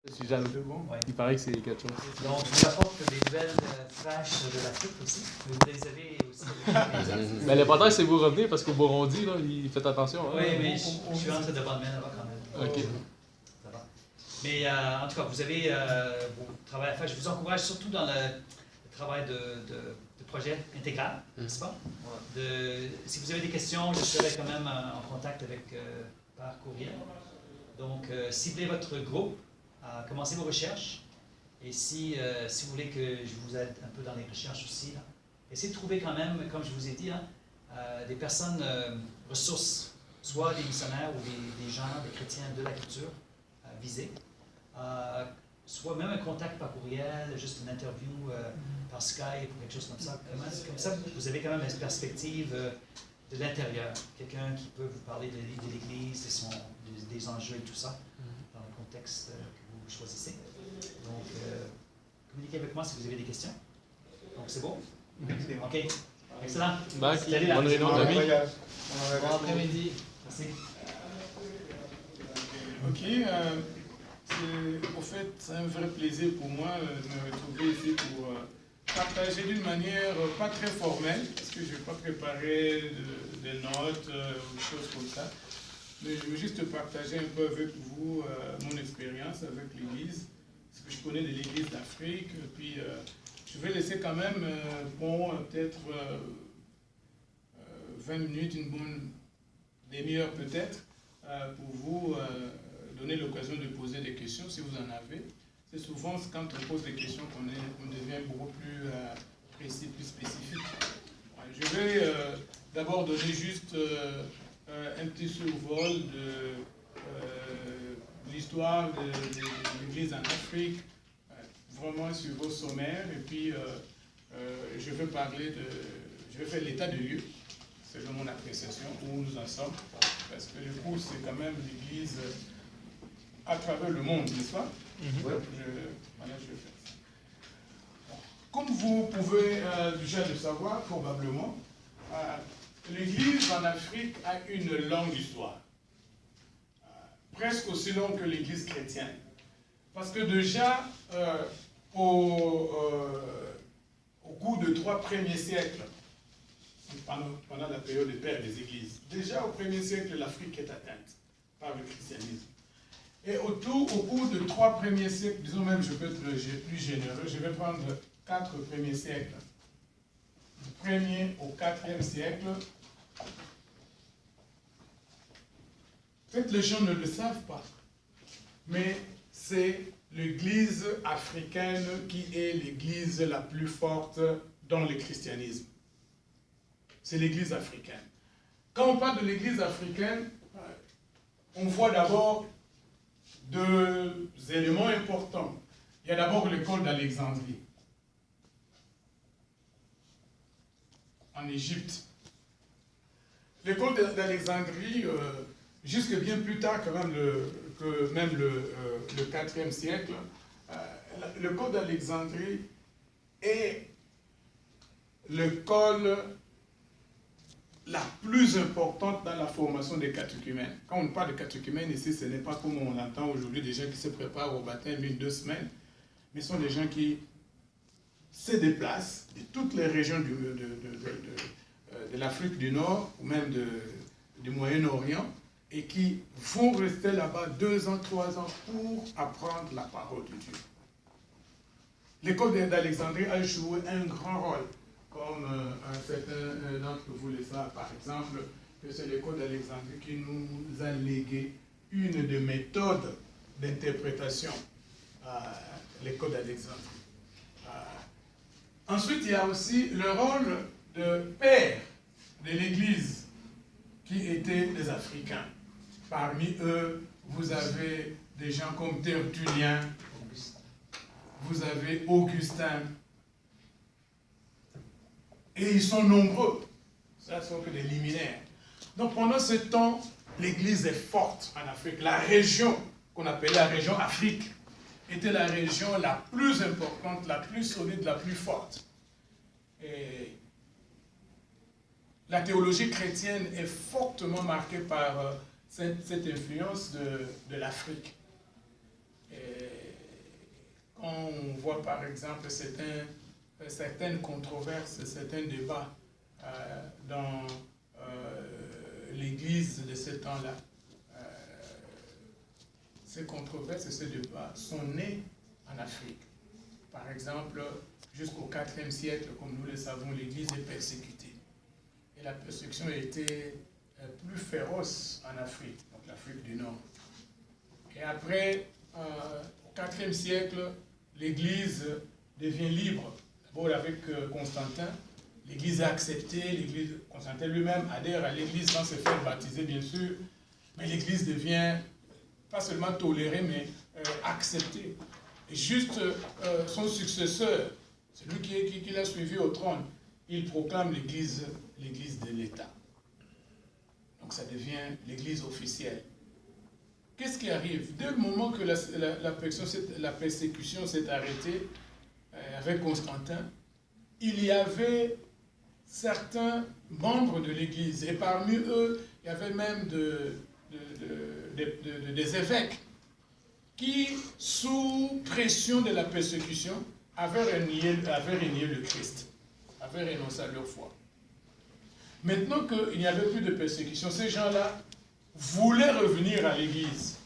Je suis jaloux. Ouais. Il paraît que c'est quelque chose. Donc, je vous apporte des nouvelles fraîches de l'Afrique aussi. Vous les avez aussi. Mais l'important, c'est que vous revenez parce qu'au Burundi, là, faites attention. Hein? Oui, mais je suis rentré de bonne main là-bas quand même. OK. Ça va. Mais en tout cas, vous avez vos travail à faire. Je vous encourage surtout dans le travail de projet intégral, n'est-ce pas? Si vous avez des questions, je serai quand même en contact avec par courriel. Donc, ciblez votre groupe, commencez vos recherches. Et si vous voulez que je vous aide un peu dans les recherches aussi, là, essayez de trouver quand même, comme je vous ai dit, des personnes ressources, soit des missionnaires ou des gens, des chrétiens de la culture visés, soit même un contact par courriel, juste une interview par Skype ou quelque chose comme ça. Comme ça, vous avez quand même une perspective de l'intérieur, quelqu'un qui peut vous parler de l'Église, des enjeux et tout ça, dans le contexte que vous choisissez. Donc, communiquez avec moi si vous avez des questions. Donc, c'est bon? OK. Excellent. Bonne réunion, amis. Bon après-midi. Merci. Ok. Au fait, c'est un vrai plaisir pour moi de me retrouver ici pour partager d'une manière pas très formelle, parce que je n'ai pas préparé des notes ou des choses comme ça. Mais je veux juste partager un peu avec vous mon expérience avec l'Église, ce que je connais de l'Église d'Afrique. Puis je vais laisser quand même, peut-être 20 minutes, une bonne demi-heure peut-être, pour vous donner l'occasion de poser des questions si vous en avez. C'est souvent quand on pose des questions qu'on devient beaucoup plus précis, plus spécifique. Je vais d'abord donner juste un petit survol de l'histoire de l'Église en Afrique, vraiment sur vos sommaires, et puis je vais faire l'état de lieu, selon mon appréciation, où nous en sommes, parce que du coup, c'est quand même l'Église à travers le monde, n'est-ce pas? Voilà, je vais faire ça. Comme vous pouvez déjà le savoir, probablement, l'Église en Afrique a une longue histoire, presque aussi longue que l'Église chrétienne. Parce que déjà, au cours de 3 premiers siècles, pendant la période des pères des Églises, déjà au 1er siècle, l'Afrique est atteinte par le christianisme. Et au cours de 3 premiers siècles, disons même, je peux être plus généreux, je vais prendre 4 premiers siècles. Du 1er au 4e siècle, peut-être les gens ne le savent pas, mais c'est l'Église africaine qui est l'Église la plus forte dans le christianisme. C'est l'Église africaine. Quand on parle de l'Église africaine, on voit d'abord 2 éléments importants. Il y a d'abord l'école d'Alexandrie, en Égypte. L'école d'Alexandrie, jusque bien plus tard que même le 4e siècle, l'école d'Alexandrie est l'école la plus importante dans la formation des catéchumènes. Quand on parle de catéchumènes ici, ce n'est pas comme on l'entend aujourd'hui, des gens qui se préparent au baptême 1-2 semaines, mais ce sont des gens qui se déplacent de toutes les régions de l'Afrique du Nord, ou même du Moyen-Orient, et qui vont rester là-bas 2 ans, 3 ans pour apprendre la parole de Dieu. L'école d'Alexandrie a joué un grand rôle, comme un certain d'entre vous le savent, par exemple, que c'est l'école d'Alexandrie qui nous a légué une des méthodes d'interprétation à l'école d'Alexandrie. Ensuite, il y a aussi le rôle de père de l'Église qui étaient des Africains. Parmi eux, vous avez des gens comme Tertullien, vous avez Augustin, et ils sont nombreux. Ça ne sont que des liminaires. Donc pendant ce temps, l'Église est forte en Afrique. La région qu'on appelait la région Afrique était la région la plus importante, la plus solide, la plus forte. Et la théologie chrétienne est fortement marquée par cette influence de l'Afrique. voit par exemple certaines controverses, certains débats dans l'Église de ce temps-là. Ces controverses et ces débats sont nés en Afrique. Par exemple, jusqu'au IVe siècle, comme nous le savons, l'Église est persécutée. Et la persécution a été plus féroce en Afrique, donc l'Afrique du Nord. Et après, au IVe siècle, l'Église devient libre. D'abord avec Constantin, l'Église a accepté, Constantin lui-même adhère à l'Église sans se faire baptiser, bien sûr, mais l'Église devient pas seulement tolérée, mais acceptée. Et juste son successeur, celui qui l'a suivi au trône, il proclame l'Église de l'État. Donc ça devient l'Église officielle. Qu'est-ce qui arrive? Dès le moment que la persécution s'est arrêtée avec Constantin, il y avait certains membres de l'Église, et parmi eux, il y avait même des évêques qui, sous pression de la persécution, avaient renié le Christ, avaient renoncé à leur foi. Maintenant qu'il n'y avait plus de persécution, ces gens-là voulaient revenir à l'Église.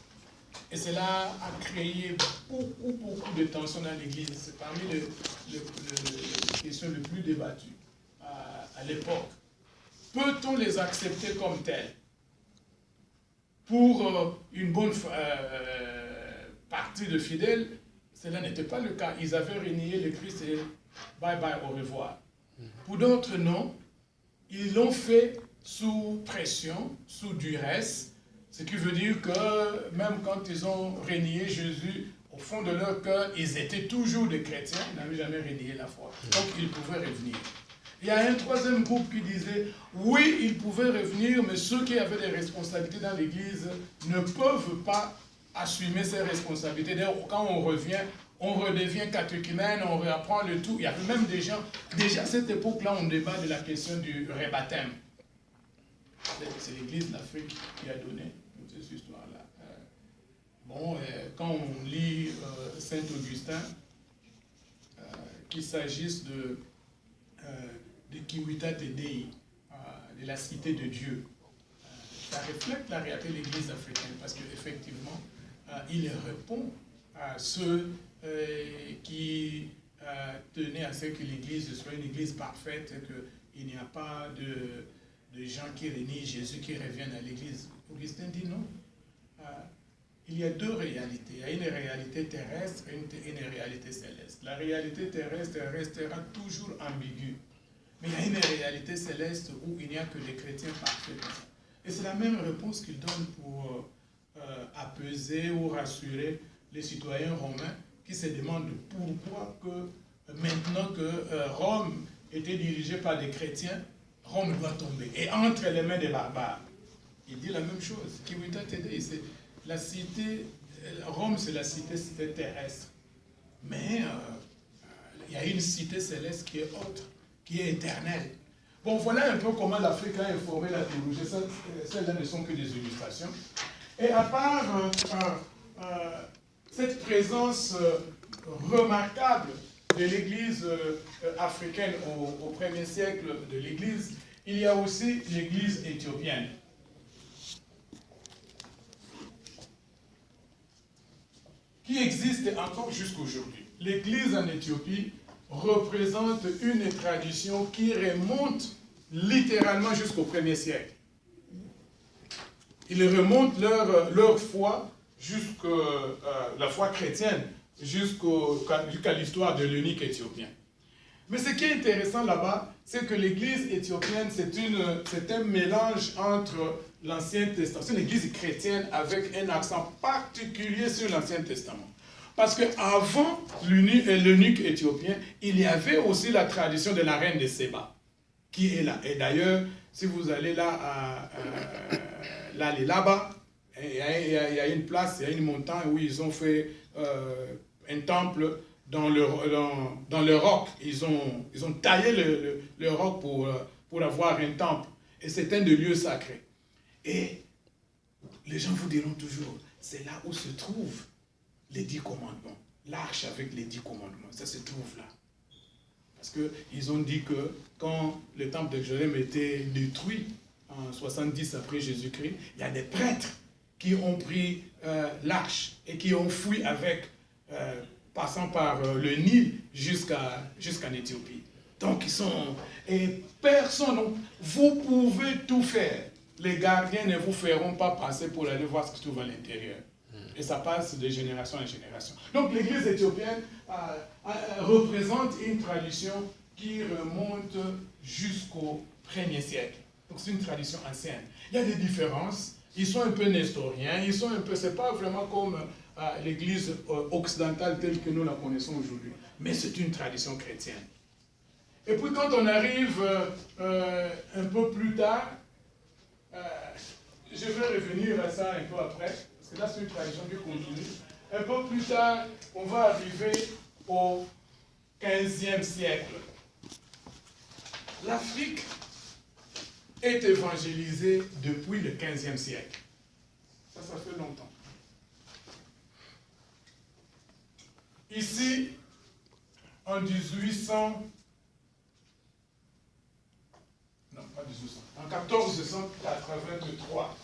Et cela a créé beaucoup de tensions dans l'Église. C'est parmi les questions les plus débattues à l'époque. Peut-on les accepter comme tels? Pour une bonne partie de fidèles, cela n'était pas le cas. Ils avaient renié le Christ et bye bye, au revoir. Pour d'autres, non. Ils l'ont fait sous pression, sous duresse, ce qui veut dire que même quand ils ont renié Jésus, au fond de leur cœur, ils étaient toujours des chrétiens, ils n'avaient jamais renié la foi. Donc ils pouvaient revenir. Il y a un troisième groupe qui disait, oui, ils pouvaient revenir, mais ceux qui avaient des responsabilités dans l'Église ne peuvent pas assumer ces responsabilités. D'ailleurs, quand on revient, on redevient catéchumène, on réapprend le tout. Il y avait même des gens, déjà à cette époque-là, on débat de la question du rebaptême. C'est l'Église d'Afrique qui a donné toute cette histoire-là. Quand on lit Saint-Augustin, qu'il s'agisse de Civitate Dei, de la cité de Dieu, ça reflète la réalité de l'Église africaine, parce qu'effectivement, il répond à ceux qui tenaient à ce que l'Église soit une Église parfaite, qu'il n'y a pas de gens qui renient Jésus, qui reviennent à l'Église. Augustin dit non. Il y a deux réalités. Il y a une réalité terrestre et une réalité céleste. La réalité terrestre restera toujours ambiguë. Mais il y a une réalité céleste où il n'y a que des chrétiens parfaits. Et c'est la même réponse qu'il donne pour apaiser ou rassurer les citoyens romains qui se demandent pourquoi que maintenant que Rome était dirigée par des chrétiens, Rome doit tomber. Et entre les mains des barbares. Il dit la même chose. Civitate Dei, c'est la cité, Rome c'est la cité terrestre. Mais il y a une cité céleste qui est autre, qui est éternelle. Bon, voilà un peu comment l'Afrique a informé la théologie. Celles-là ne sont que des illustrations. Et à part cette présence remarquable de l'Église africaine au 1er siècle de l'Église, il y a aussi l'Église éthiopienne. Qui existe encore jusqu'aujourd'hui. L'Église en Éthiopie représente une tradition qui remonte littéralement jusqu'au 1er siècle. Ils remontent leur foi jusqu'à la foi chrétienne, jusqu'à l'histoire de l'eunuque éthiopien. Mais ce qui est intéressant là-bas, c'est que l'église éthiopienne, c'est un mélange entre l'Ancien Testament, c'est une église chrétienne avec un accent particulier sur l'Ancien Testament. Parce qu'avant l'eunuque éthiopien, il y avait aussi la tradition de la reine de Séba, qui est là. Et d'ailleurs, si vous allez là, là-bas, il y a une place, il y a une montagne où ils ont fait un temple dans le roc. Ils ont taillé le roc pour avoir un temple. Et c'est un des lieux sacrés. Et les gens vous diront toujours, c'est là où se trouvent les 10 commandements. l'arche avec les 10 commandements. Ça se trouve là. Parce qu'ils ont dit que quand le temple de Jérusalem était détruit, en 70 après Jésus-Christ, il y a des prêtres qui ont pris l'arche et qui ont fui avec, passant par le Nil jusqu'en Éthiopie. Donc ils sont... Et personne, donc, vous pouvez tout faire. Les gardiens ne vous feront pas passer pour aller voir ce qui se trouve à l'intérieur. Et ça passe de génération en génération. Donc l'église éthiopienne représente une tradition qui remonte jusqu'au 1er siècle. Donc c'est une tradition ancienne. Il y a des différences. Ils sont un peu nestoriens. Ils sont un peu... C'est pas vraiment comme l'église occidentale telle que nous la connaissons aujourd'hui. Mais c'est une tradition chrétienne. Et puis quand on arrive un peu plus tard, je vais revenir à ça un peu après, parce que là c'est une tradition qui continue. Un peu plus tard, on va arriver au 15e siècle. L'Afrique est évangélisée depuis le 15e siècle. Ça fait longtemps. Ici, en 1800, non, pas 1800, en 1483.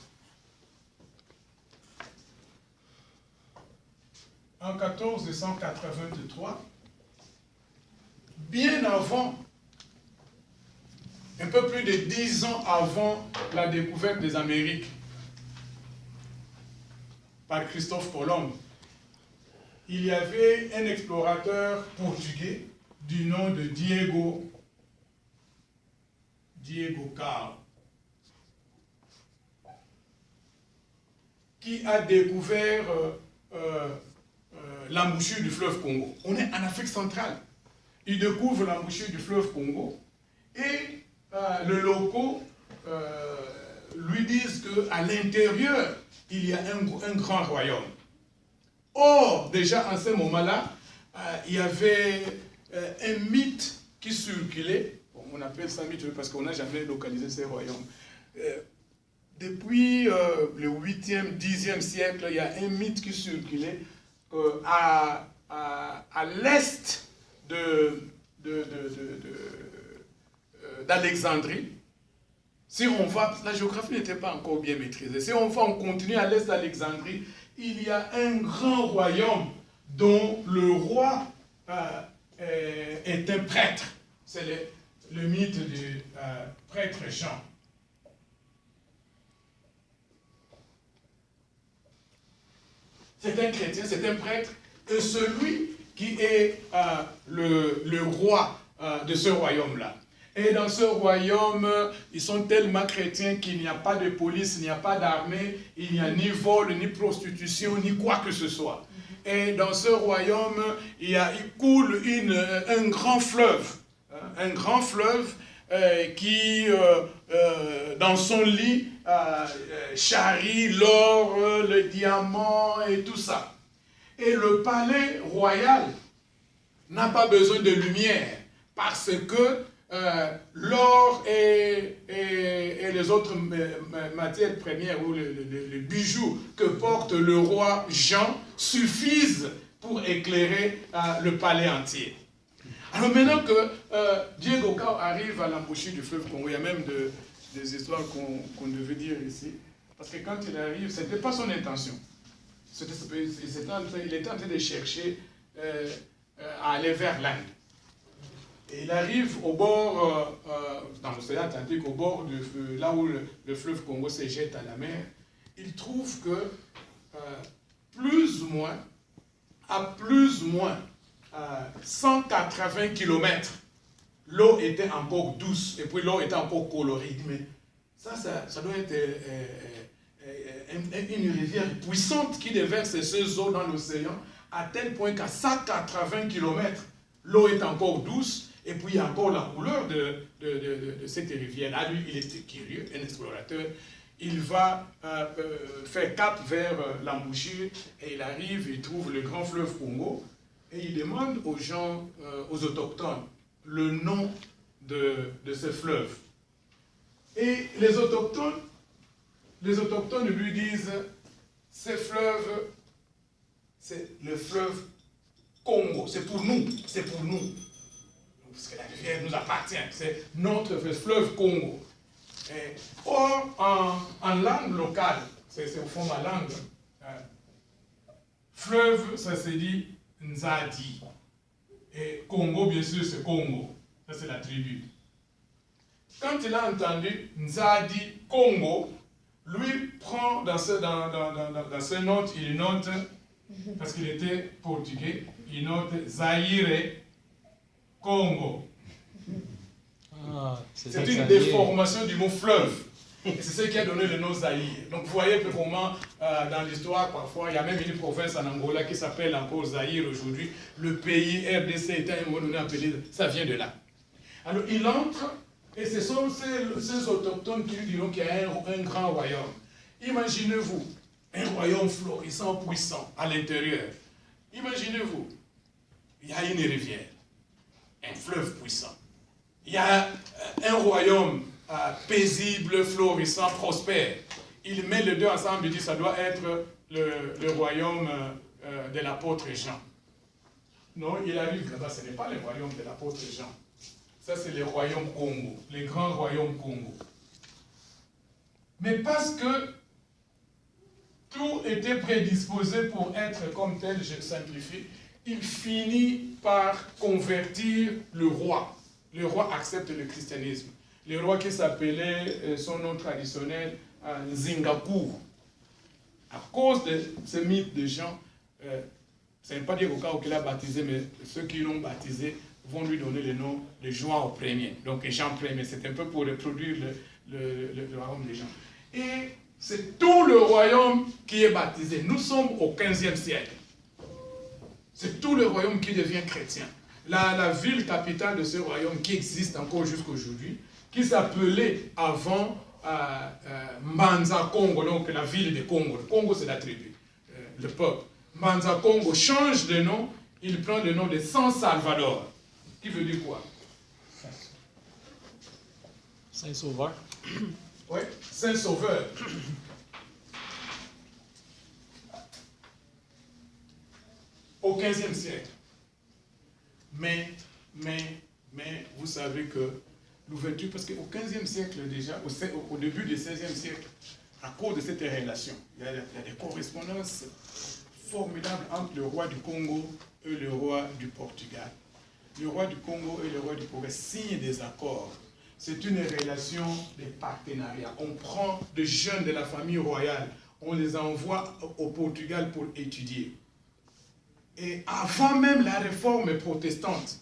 En 1483, bien avant, un peu plus de 10 ans avant la découverte des Amériques par Christophe Colomb, il y avait un explorateur portugais du nom de Diego Cao, qui a découvert l'embouchure du fleuve Congo. On est en Afrique centrale. Il découvre l'embouchure du fleuve Congo et les locaux lui disent qu'à l'intérieur, il y a un grand royaume. Or, déjà en ce moment-là, il y avait un mythe qui circulait. On appelle ça mythe parce qu'on n'a jamais localisé ces royaumes. Depuis le 8e, 10e siècle, il y a un mythe qui circulait à l'est d'Alexandrie. Si on va, la géographie n'était pas encore bien maîtrisée. Si on continue à l'est d'Alexandrie, il y a un grand royaume dont le roi est un prêtre. C'est le mythe du prêtre Jean. C'est un chrétien, c'est un prêtre, et celui qui est le roi de ce royaume-là. Et dans ce royaume, ils sont tellement chrétiens qu'il n'y a pas de police, il n'y a pas d'armée, il n'y a ni vol, ni prostitution, ni quoi que ce soit. Et dans ce royaume, il coule un grand fleuve. Un grand fleuve qui, dans son lit, charrie l'or, le diamant et tout ça. Et le palais royal n'a pas besoin de lumière parce que l'or et les autres matières premières ou les bijoux que porte le roi Jean suffisent pour éclairer le palais entier. Alors maintenant que Diego Cao arrive à l'embouchure du fleuve Congo, il y a même des histoires qu'on devait dire ici, parce que quand il arrive, ce n'était pas son intention. Il était en train de chercher à aller vers l'Inde. Et il arrive au bord, dans l'océan Atlantique, au bord de là où le fleuve Congo se jette à la mer. Il trouve que à plus ou moins 180 km, l'eau était encore douce et puis l'eau était encore colorée. Mais ça doit être une rivière puissante qui déverse ses eaux dans l'océan à tel point qu'à 180 km, l'eau est encore douce. Et puis il y a encore la couleur de cette rivière-là. Lui, il était curieux, un explorateur. Il va faire cap vers l'embouchure et il arrive, il trouve le grand fleuve Congo et il demande aux gens, aux autochtones, le nom de ce fleuve. Et les autochtones lui disent, ce fleuve, c'est le fleuve Congo, c'est pour nous, c'est pour nous. Parce que la rivière nous appartient, c'est notre fleuve Congo. Or, en langue locale, c'est au fond ma langue, fleuve, ça se dit Nzadi. Et Congo, bien sûr, c'est Congo. Ça, c'est la tribu. Quand il a entendu Nzadi Congo, lui prend dans ce note, il note, parce qu'il était portugais, il note Zaïre Congo. Ah, c'est une déformation du mot fleuve. Et c'est ce qui a donné le nom Zaïre. Donc vous voyez que comment, dans l'histoire, parfois, il y a même une province en Angola qui s'appelle encore Zaïre aujourd'hui. Le pays RDC était à un moment donné appelé, ça vient de là. Alors il entre, et ce sont ces autochtones qui lui diront qu'il y a un grand royaume. Imaginez-vous, un royaume florissant, puissant, à l'intérieur. Imaginez-vous, il y a une rivière, un fleuve puissant. Il y a un royaume paisible, florissant, prospère. Il met les deux ensemble et dit que ça doit être le royaume de l'apôtre Jean. Non, il arrive là-bas, ce n'est pas le royaume de l'apôtre Jean. Ça, c'est le royaume Congo, le grand royaume Congo. Mais parce que tout était prédisposé pour être comme tel, je simplifie, il finit par convertir le roi. Le roi accepte le christianisme. Le roi qui s'appelait, son nom traditionnel, Nzingaku. À cause de ce mythe de Jean, ce n'est pas dire au cas où il a baptisé, mais ceux qui l'ont baptisé vont lui donner le nom de Jean au premier. Donc Jean Ier, c'est un peu pour reproduire le royaume de Jean. Et c'est tout le royaume qui est baptisé. Nous sommes au 15e siècle. C'est tout le royaume qui devient chrétien. La ville capitale de ce royaume qui existe encore jusqu'à aujourd'hui, qui s'appelait avant Manza Congo, donc la ville de Congo. Le Congo, c'est la tribu, le peuple. Manza Congo change de nom, il prend le nom de San Salvador. Qui veut dire quoi? Saint-Sauveur. Oui, Saint-Sauveur. Au 15e siècle. Mais vous savez que l'ouverture, parce qu'au 15e siècle déjà, au début du 16e siècle, à cause de cette relation, il y a des correspondances formidables entre le roi du Congo et le roi du Portugal. Le roi du Congo et le roi du Portugal signent des accords. C'est une relation de partenariat. On prend des jeunes de la famille royale, on les envoie au Portugal pour étudier. Et avant même la réforme protestante,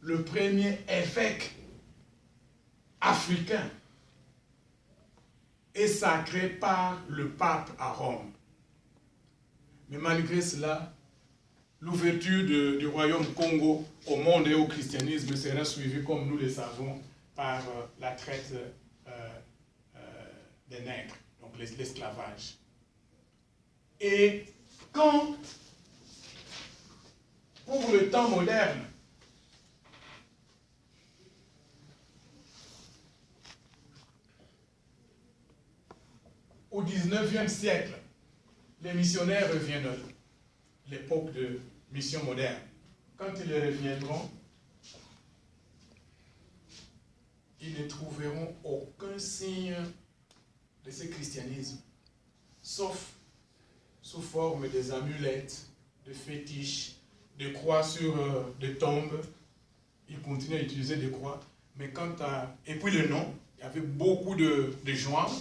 le premier évêque africain est sacré par le pape à Rome. Mais malgré cela, l'ouverture du royaume Congo au monde et au christianisme sera suivie, comme nous le savons, par la traite des nègres, donc l'esclavage. Et quand, pour le temps moderne, au 19e siècle, les missionnaires reviennent de l'époque de mission moderne. Quand ils reviendront, ils ne trouveront aucun signe de ce christianisme, sauf sous forme des amulettes, de fétiches, de croix sur des tombes. Ils continuent à utiliser des croix. Mais quant à... Et puis le nom, il y avait beaucoup de joints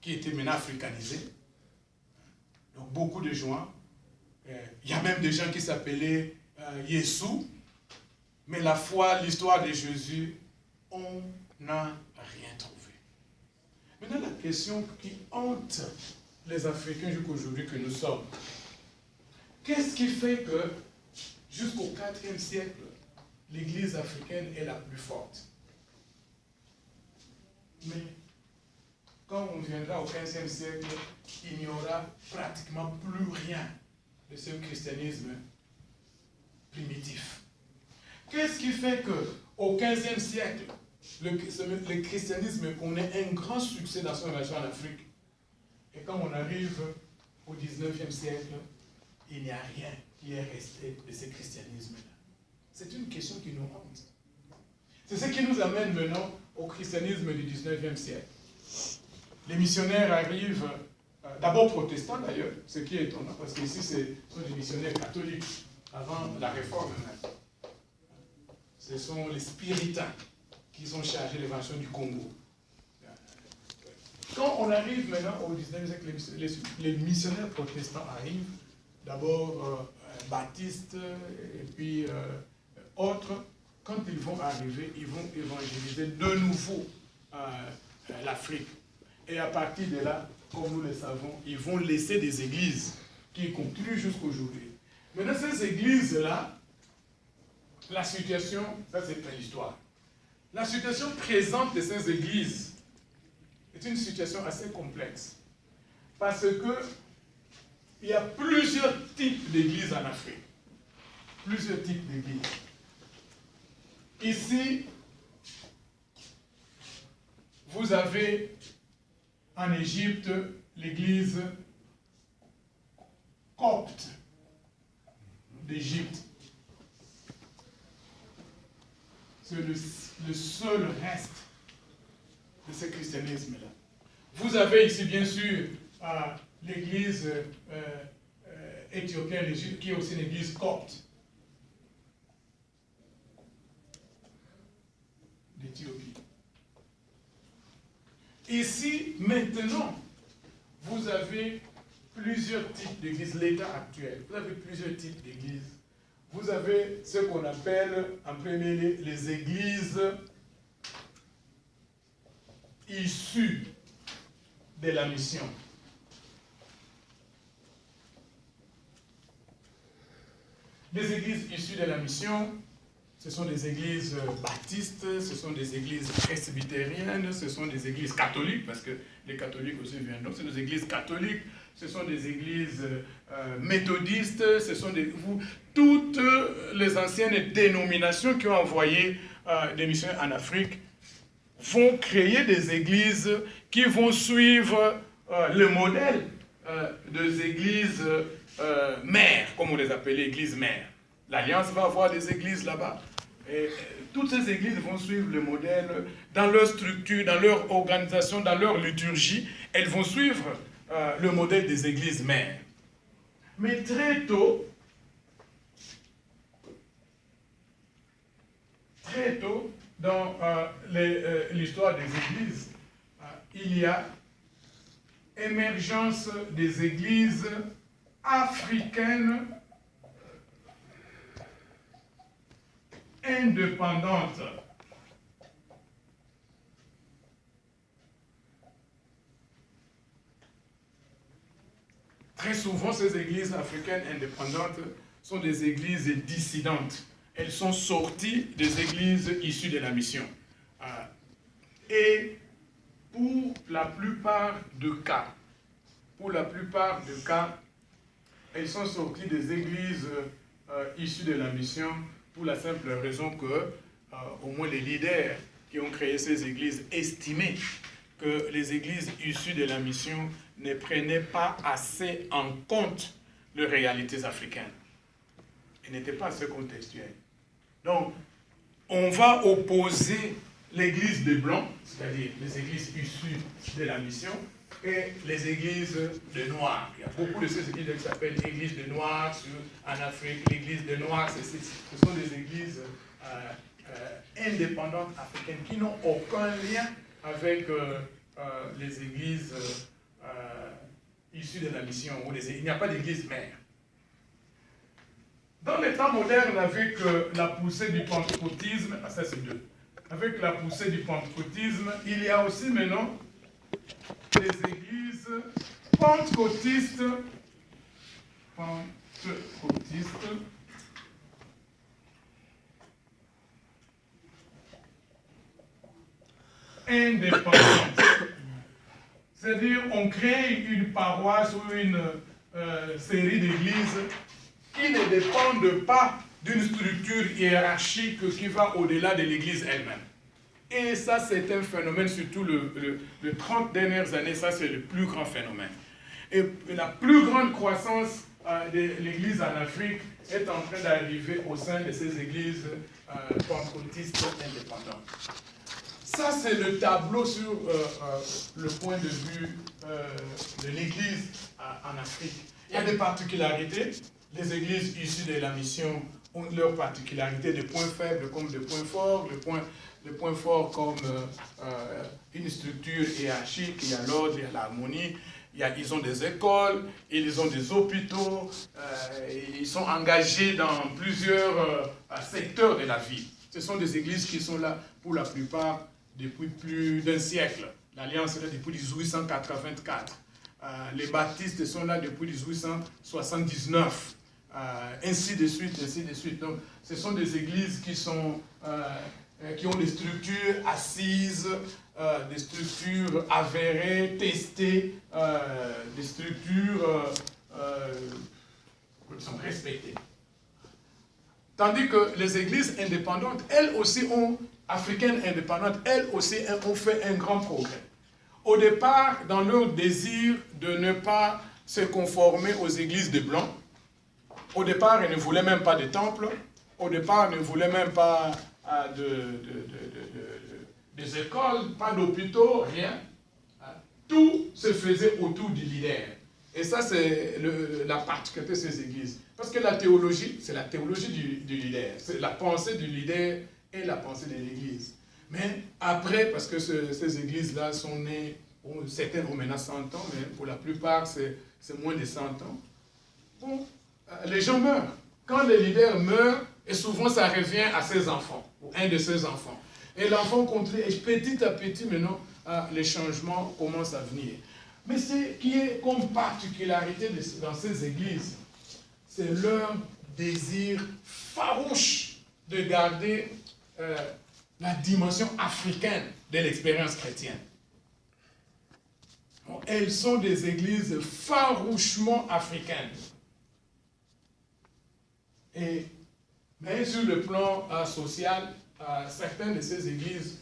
qui étaient maintenant africanisés. Donc beaucoup de joints. Il y a même des gens qui s'appelaient Yessou. Mais la foi, l'histoire de Jésus, on n'a rien trouvé. Maintenant, la question qui hante les Africains jusqu'aujourd'hui que nous sommes, qu'est-ce qui fait que jusqu'au IVe siècle, l'Église africaine est la plus forte? Mais quand on viendra au XVe siècle, il n'y aura pratiquement plus rien de ce christianisme primitif. Qu'est-ce qui fait qu'au XVe siècle, le christianisme connaît un grand succès dans son évasion en Afrique, et quand on arrive au XIXe siècle, il n'y a rien qui est resté de ce christianisme-là? C'est une question qui nous hante. C'est ce qui nous amène maintenant au christianisme du 19e siècle. Les missionnaires arrivent, d'abord protestants d'ailleurs, ce qui est étonnant, parce qu'ici ce sont des missionnaires catholiques, avant la réforme même. Ce sont les spiritains qui sont chargés de l'évangile du Congo. Quand on arrive maintenant au 19e siècle, les missionnaires protestants arrivent, d'abord baptistes et puis autres. Quand ils vont arriver, ils vont évangéliser de nouveau l'Afrique. Et à partir de là, comme nous le savons, ils vont laisser des églises qui continuent jusqu'aujourd'hui. Maintenant, ces églises-là, la situation, ça c'est l'histoire. La situation présente de ces églises est une situation assez complexe. Parce que il y a plusieurs types d'églises en Afrique. Plusieurs types d'églises. Ici, vous avez en Égypte l'église copte d'Égypte. C'est le seul reste de ce christianisme-là. Vous avez ici, bien sûr, l'église éthiopienne d'Égypte, qui est aussi une église copte d'Éthiopie. Ici, maintenant, vous avez plusieurs types d'églises, l'état actuel. Vous avez plusieurs types d'églises. Vous avez ce qu'on appelle, en premier lieu, les églises issues de la mission. Les églises issues de la mission, ce sont des églises baptistes, ce sont des églises presbytériennes, ce sont des églises catholiques, parce que les catholiques aussi viennent. Donc, c'est des églises catholiques, ce sont des églises méthodistes, ce sont toutes les anciennes dénominations qui ont envoyé des missionnaires en Afrique vont créer des églises qui vont suivre le modèle des églises mères, comme on les appelle, églises mères. L'Alliance va avoir des églises là-bas. Et toutes ces églises vont suivre le modèle dans leur structure, dans leur organisation, dans leur liturgie. Elles vont suivre le modèle des églises mères. Mais très tôt, dans l'histoire des églises, il y a émergence des églises africaines indépendantes. Très souvent, ces églises africaines indépendantes sont des églises dissidentes. Elles sont sorties des églises issues de la mission. Et pour la plupart des cas, elles sont sorties des églises issues de la mission pour la simple raison que, au moins les leaders qui ont créé ces églises estimaient que les églises issues de la mission ne prenaient pas assez en compte les réalités africaines. Elles n'étaient pas assez contextuelles. Donc, on va opposer l'église des Blancs, c'est-à-dire les églises issues de la mission, et les églises des Noirs. Il y a beaucoup de ces églises qui s'appellent églises des Noirs en Afrique. L'église des Noirs, ce sont des églises indépendantes africaines qui n'ont aucun lien avec les églises issues de la mission. Il n'y a pas d'église mère. Dans les temps modernes, avec la poussée du pentecôtisme, ça c'est deux. Avec la poussée du pentecôtisme, il y a aussi maintenant des églises pentecôtistes indépendantes. C'est-à-dire, on crée une paroisse ou une série d'églises qui ne dépendent pas d'une structure hiérarchique qui va au-delà de l'église elle-même. Et ça, c'est un phénomène, surtout les 30 dernières années, ça c'est le plus grand phénomène. Et la plus grande croissance de l'Église en Afrique est en train d'arriver au sein de ces églises pentecôtistes indépendantes. Ça, c'est le tableau sur le point de vue de l'Église en Afrique. Il y a des particularités. Les églises issues de la mission ont leurs particularités, des points faibles comme des points forts, les points forts comme une structure hiérarchique, il y a l'ordre, il y a l'harmonie, ils ont des écoles, ils ont des hôpitaux, ils sont engagés dans plusieurs secteurs de la vie. Ce sont des églises qui sont là pour la plupart depuis plus d'un siècle. L'Alliance est là depuis 1884. Les baptistes sont là depuis 1879. Ainsi de suite, ainsi de suite. Donc, ce sont des églises qui ont des structures assises, des structures avérées, testées, des structures qui sont respectées. Tandis que les églises indépendantes, elles aussi africaines indépendantes, elles aussi ont fait un grand progrès. Au départ, dans leur désir de ne pas se conformer aux églises de blancs, au départ, ils ne voulaient même pas de temple, au départ, ils ne voulaient même pas des écoles, pas d'hôpitaux, rien. Tout se faisait autour du leader. Et ça, c'est la particularité de ces églises. Parce que la théologie, c'est la théologie du leader. C'est la pensée du leader et la pensée de l'église. Mais après, parce que ces églises-là sont nées, certaines ont maintenant 100 ans, mais pour la plupart, c'est moins de 100 ans. Bon, les gens meurent. Quand le leader meurt, et souvent ça revient à ses enfants, ou un de ses enfants. Et l'enfant continue, et petit à petit, maintenant, les changements commencent à venir. Mais ce qui est comme particularité dans ces églises, c'est leur désir farouche de garder la dimension africaine de l'expérience chrétienne. Bon, elles sont des églises farouchement africaines. Mais sur le plan social, certaines de ces églises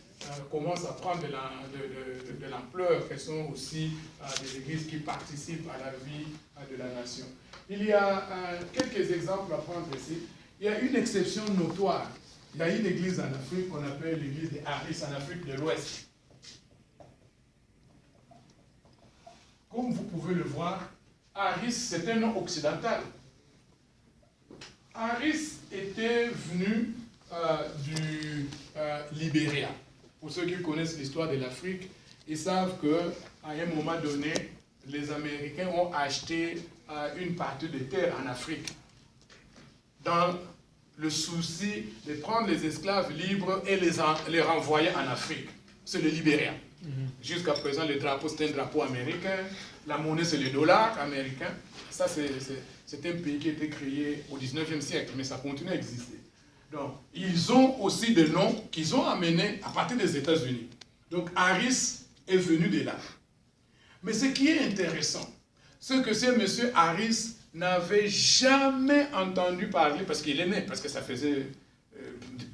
commencent à prendre de l'ampleur, qu'elles sont aussi des églises qui participent à la vie de la nation. Il y a quelques exemples à prendre ici. Il y a une exception notoire. Il y a une église en Afrique qu'on appelle l'église des Haris en Afrique de l'Ouest. Comme vous pouvez le voir, Haris, c'est un nom occidental. Haris était venu du Libéria. Pour ceux qui connaissent l'histoire de l'Afrique, ils savent qu'à un moment donné, les Américains ont acheté une partie de terre en Afrique dans le souci de prendre les esclaves libres et les renvoyer en Afrique. C'est le Libéria. Jusqu'à présent, le drapeau, c'est un drapeau américain. La monnaie, c'est le dollar américain. Ça, c'est un pays qui a été créé au 19e siècle, mais ça continue à exister. Donc, ils ont aussi des noms qu'ils ont amenés à partir des États-Unis. Donc, Harris est venu de là. Mais ce qui est intéressant, c'est que ce monsieur Harris n'avait jamais entendu parler, parce qu'il est né, parce que ça faisait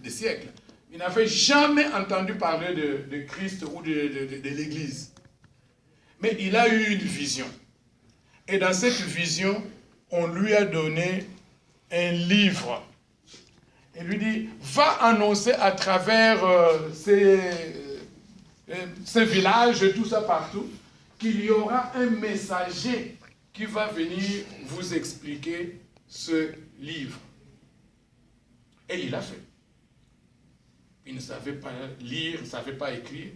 des siècles, il n'avait jamais entendu parler de Christ ou de l'Église. Mais il a eu une vision. Et dans cette vision, on lui a donné un livre. Il lui dit, va annoncer à travers ces villages, tout ça partout, qu'il y aura un messager qui va venir vous expliquer ce livre. Et il a fait. Il ne savait pas lire, il ne savait pas écrire.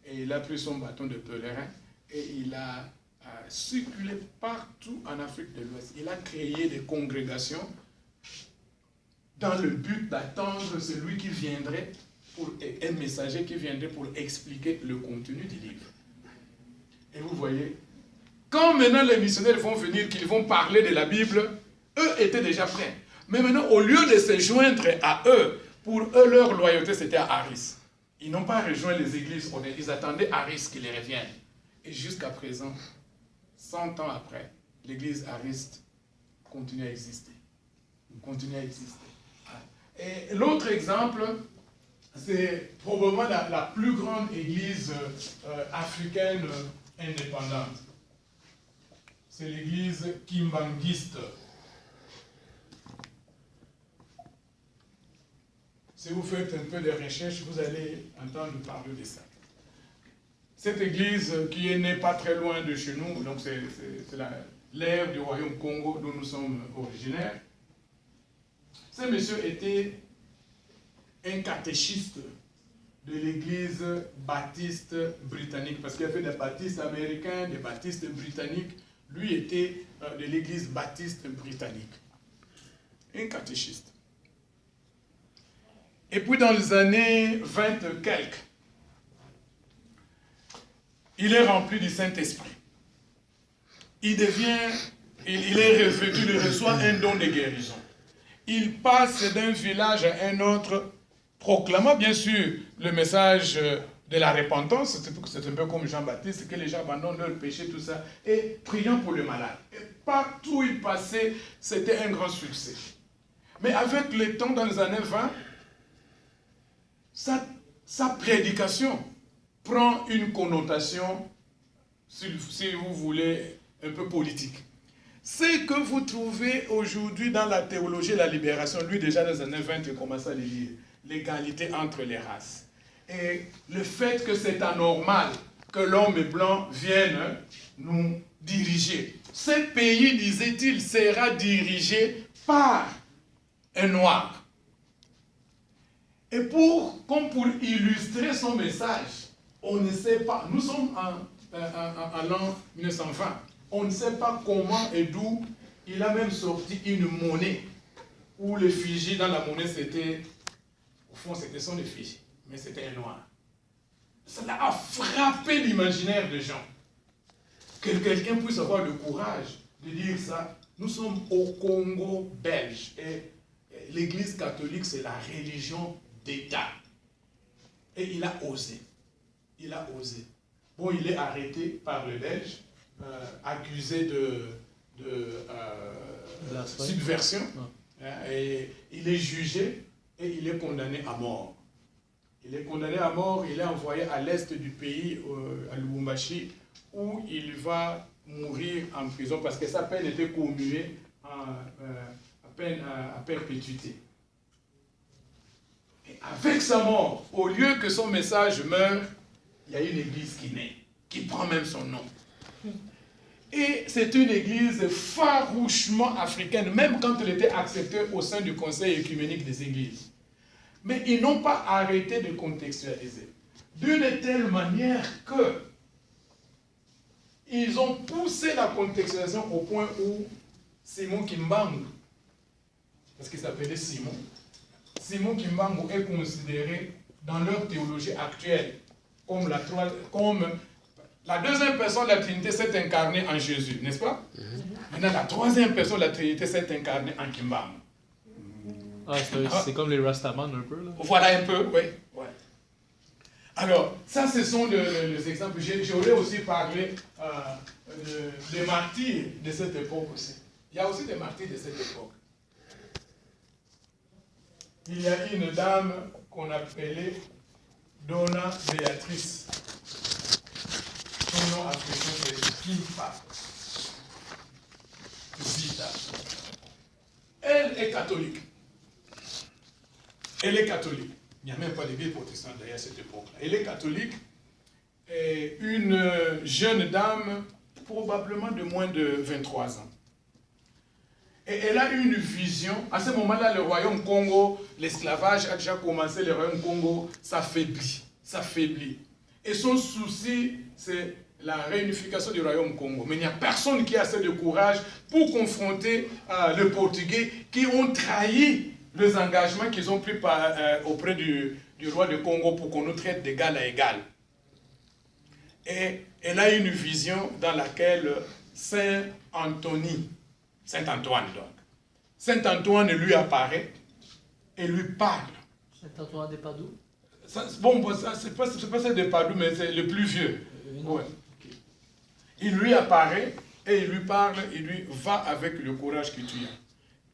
Et il a pris son bâton de pèlerin et il a circulé partout en Afrique de l'Ouest. Il a créé des congrégations dans le but d'attendre celui qui viendrait, un messager qui viendrait pour expliquer le contenu du livre. Et vous voyez, quand maintenant les missionnaires vont venir, qu'ils vont parler de la Bible, eux étaient déjà prêts. Mais maintenant, au lieu de se joindre à eux, pour eux, leur loyauté, c'était à Harris. Ils n'ont pas rejoint les églises, ils attendaient Harris qu'il les revienne. Et jusqu'à présent, 100 ans après, l'église Harris continue à exister. Continue à exister. Et l'autre exemple, c'est probablement la plus grande église africaine indépendante. c'est l'église kimbanguiste. Si vous faites un peu de recherche, vous allez entendre parler de ça. Cette église qui est née pas très loin de chez nous, donc c'est l'ère du royaume Congo dont nous sommes originaires. Ce monsieur était un catéchiste de l'église baptiste britannique, parce qu'il y avait des baptistes américains, des baptistes britanniques. Lui était de l'église baptiste britannique. Un catéchiste. Et puis dans les années 20 quelques, il est rempli du Saint-Esprit. Il est revêtu, il reçoit un don de guérison. Il passe d'un village à un autre, proclamant bien sûr le message de la repentance, c'est un peu comme Jean-Baptiste, que les gens abandonnent leur péché, tout ça, et priant pour le malade. Et partout où il passait, c'était un grand succès. Mais avec le temps, dans les années 20, sa prédication prend une connotation, si vous voulez, un peu politique. Ce que vous trouvez aujourd'hui dans la théologie de la libération, lui déjà dans les années 20, il commence à le lire, l'égalité entre les races. Et le fait que c'est anormal que l'homme blanc vienne nous diriger. Ce pays, disait-il, sera dirigé par un noir. Et comme pour illustrer son message, on ne sait pas, nous sommes en l'an 1920, on ne sait pas comment et d'où il a même sorti une monnaie où l'effigie dans la monnaie c'était, au fond c'était son effigie, mais c'était un noir. Cela a frappé l'imaginaire des gens. Que quelqu'un puisse avoir le courage de dire ça. Nous sommes au Congo belge et l'église catholique c'est la religion d'État. Et il a osé. Il a osé. Bon, il est arrêté par le Belge, accusé de subversion. Et il est jugé et il est condamné à mort. Il est condamné à mort, il est envoyé à l'est du pays, à Lubumbashi, où il va mourir en prison parce que sa peine était commuée à perpétuité. Et avec sa mort, au lieu que son message meure, il y a une église qui naît, qui prend même son nom. Et c'est une église farouchement africaine, même quand elle était acceptée au sein du Conseil œcuménique des églises. Mais ils n'ont pas arrêté de contextualiser. D'une telle manière que ils ont poussé la contextualisation au point où Simon Kimbangu, parce qu'il s'appelait Simon Kimbangu est considéré dans leur théologie actuelle comme la deuxième personne de la Trinité s'est incarnée en Jésus, n'est-ce pas? Maintenant, la troisième personne de la Trinité s'est incarnée en Kimbangu. Ah, c'est comme les Rastaman un peu, là. Voilà un peu, oui. Ouais. Alors, ça, ce sont les exemples. J'aurais aussi parlé des martyrs de cette époque aussi. Il y a aussi des martyrs de cette époque. Il y a une dame qu'on appelait Donna Béatrice. Son nom africain, c'est Kimpa Vita. Elle est catholique. Elle est catholique. Il n'y a même pas d'église protestante d'ailleurs à cette époque-là. Elle est catholique. Et une jeune dame, probablement de moins de 23 ans. Et elle a une vision. À ce moment-là, le royaume Congo, l'esclavage a déjà commencé, le royaume Congo s'affaiblit. Et son souci, c'est la réunification du royaume Congo. Mais il n'y a personne qui a assez de courage pour confronter les Portugais qui ont trahi les engagements qu'ils ont pris auprès du roi de Congo pour qu'on nous traite d'égal à égal. Et elle a une vision dans laquelle Saint-Antoine donc. Saint-Antoine lui apparaît et lui parle. Saint-Antoine de Padoue? Bon, c'est pas celle de Padoue, mais c'est le plus vieux. Ouais. Il lui apparaît et il lui parle, il lui va avec le courage que tu as.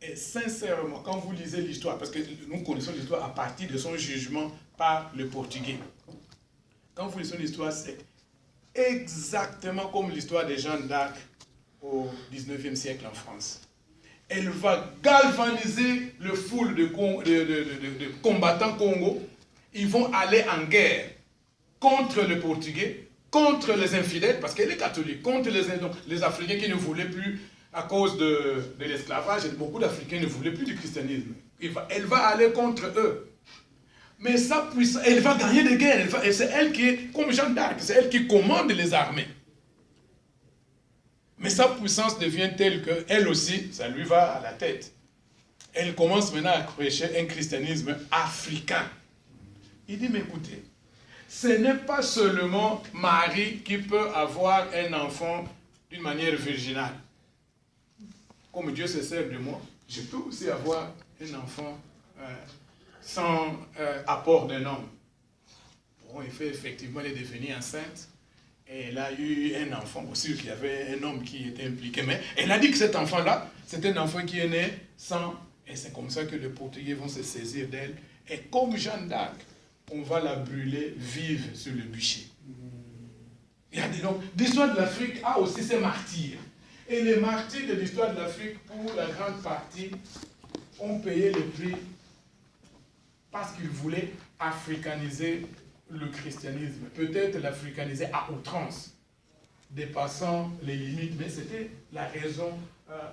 Et sincèrement, quand vous lisez l'histoire, parce que nous connaissons l'histoire à partir de son jugement par le Portugais. Quand vous lisez l'histoire, c'est exactement comme l'histoire de Jeanne d'Arc au 19e siècle en France. Elle va galvaniser le foule de combattants Congo. Ils vont aller en guerre contre les Portugais, contre les infidèles, parce qu'elle est catholique, contre les Africains qui ne voulaient plus, à cause de l'esclavage, et beaucoup d'Africains ne voulaient plus du christianisme. Elle va aller contre eux. Mais sa puissance, elle va gagner des guerres, et c'est elle qui est, comme Jeanne d'Arc, c'est elle qui commande les armées. Mais sa puissance devient telle qu'elle aussi, ça lui va à la tête. Elle commence maintenant à prêcher un christianisme africain. Il dit, mais écoutez, ce n'est pas seulement Marie qui peut avoir un enfant d'une manière virginale. Comme Dieu se sert de moi, je peux aussi avoir un enfant sans apport d'un homme. Bon, il fait effectivement, elle est devenue enceinte. Et elle a eu un enfant, aussi qu'il y avait un homme qui était impliqué. Mais elle a dit que cet enfant-là, c'est un enfant qui est né sans... Et c'est comme ça que les Portugais vont se saisir d'elle. Et comme Jeanne d'Arc, on va la brûler vive sur le bûcher. Il y a donc, l'histoire de l'Afrique a aussi ses martyrs. Et les martyrs de l'histoire de l'Afrique, pour la grande partie, ont payé le prix parce qu'ils voulaient africaniser le christianisme, peut-être l'africaniser à outrance, dépassant les limites, mais c'était la raison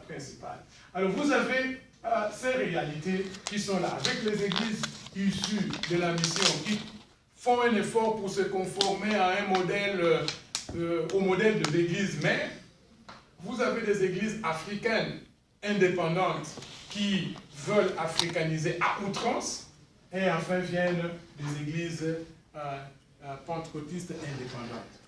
principale. Alors vous avez ces réalités qui sont là, avec les églises issues de la mission, qui font un effort pour se conformer à un modèle, au modèle de l'église mère. Vous avez des églises africaines indépendantes qui veulent africaniser à outrance, et enfin viennent des églises pentecôtistes indépendantes.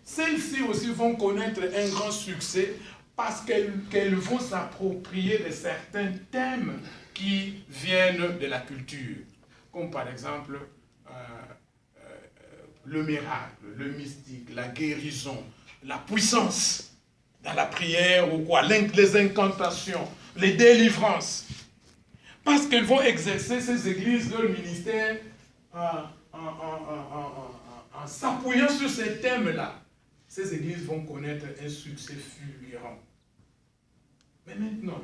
Celles-ci aussi vont connaître un grand succès parce qu'elles vont s'approprier de certains thèmes qui viennent de la culture, comme par exemple le miracle, le mystique, la guérison, la puissance dans la prière ou quoi, les incantations, les délivrances. Parce qu'elles vont exercer ces églises, leur ministère, en s'appuyant sur ces thèmes-là, ces églises vont connaître un succès fulgurant. Mais maintenant,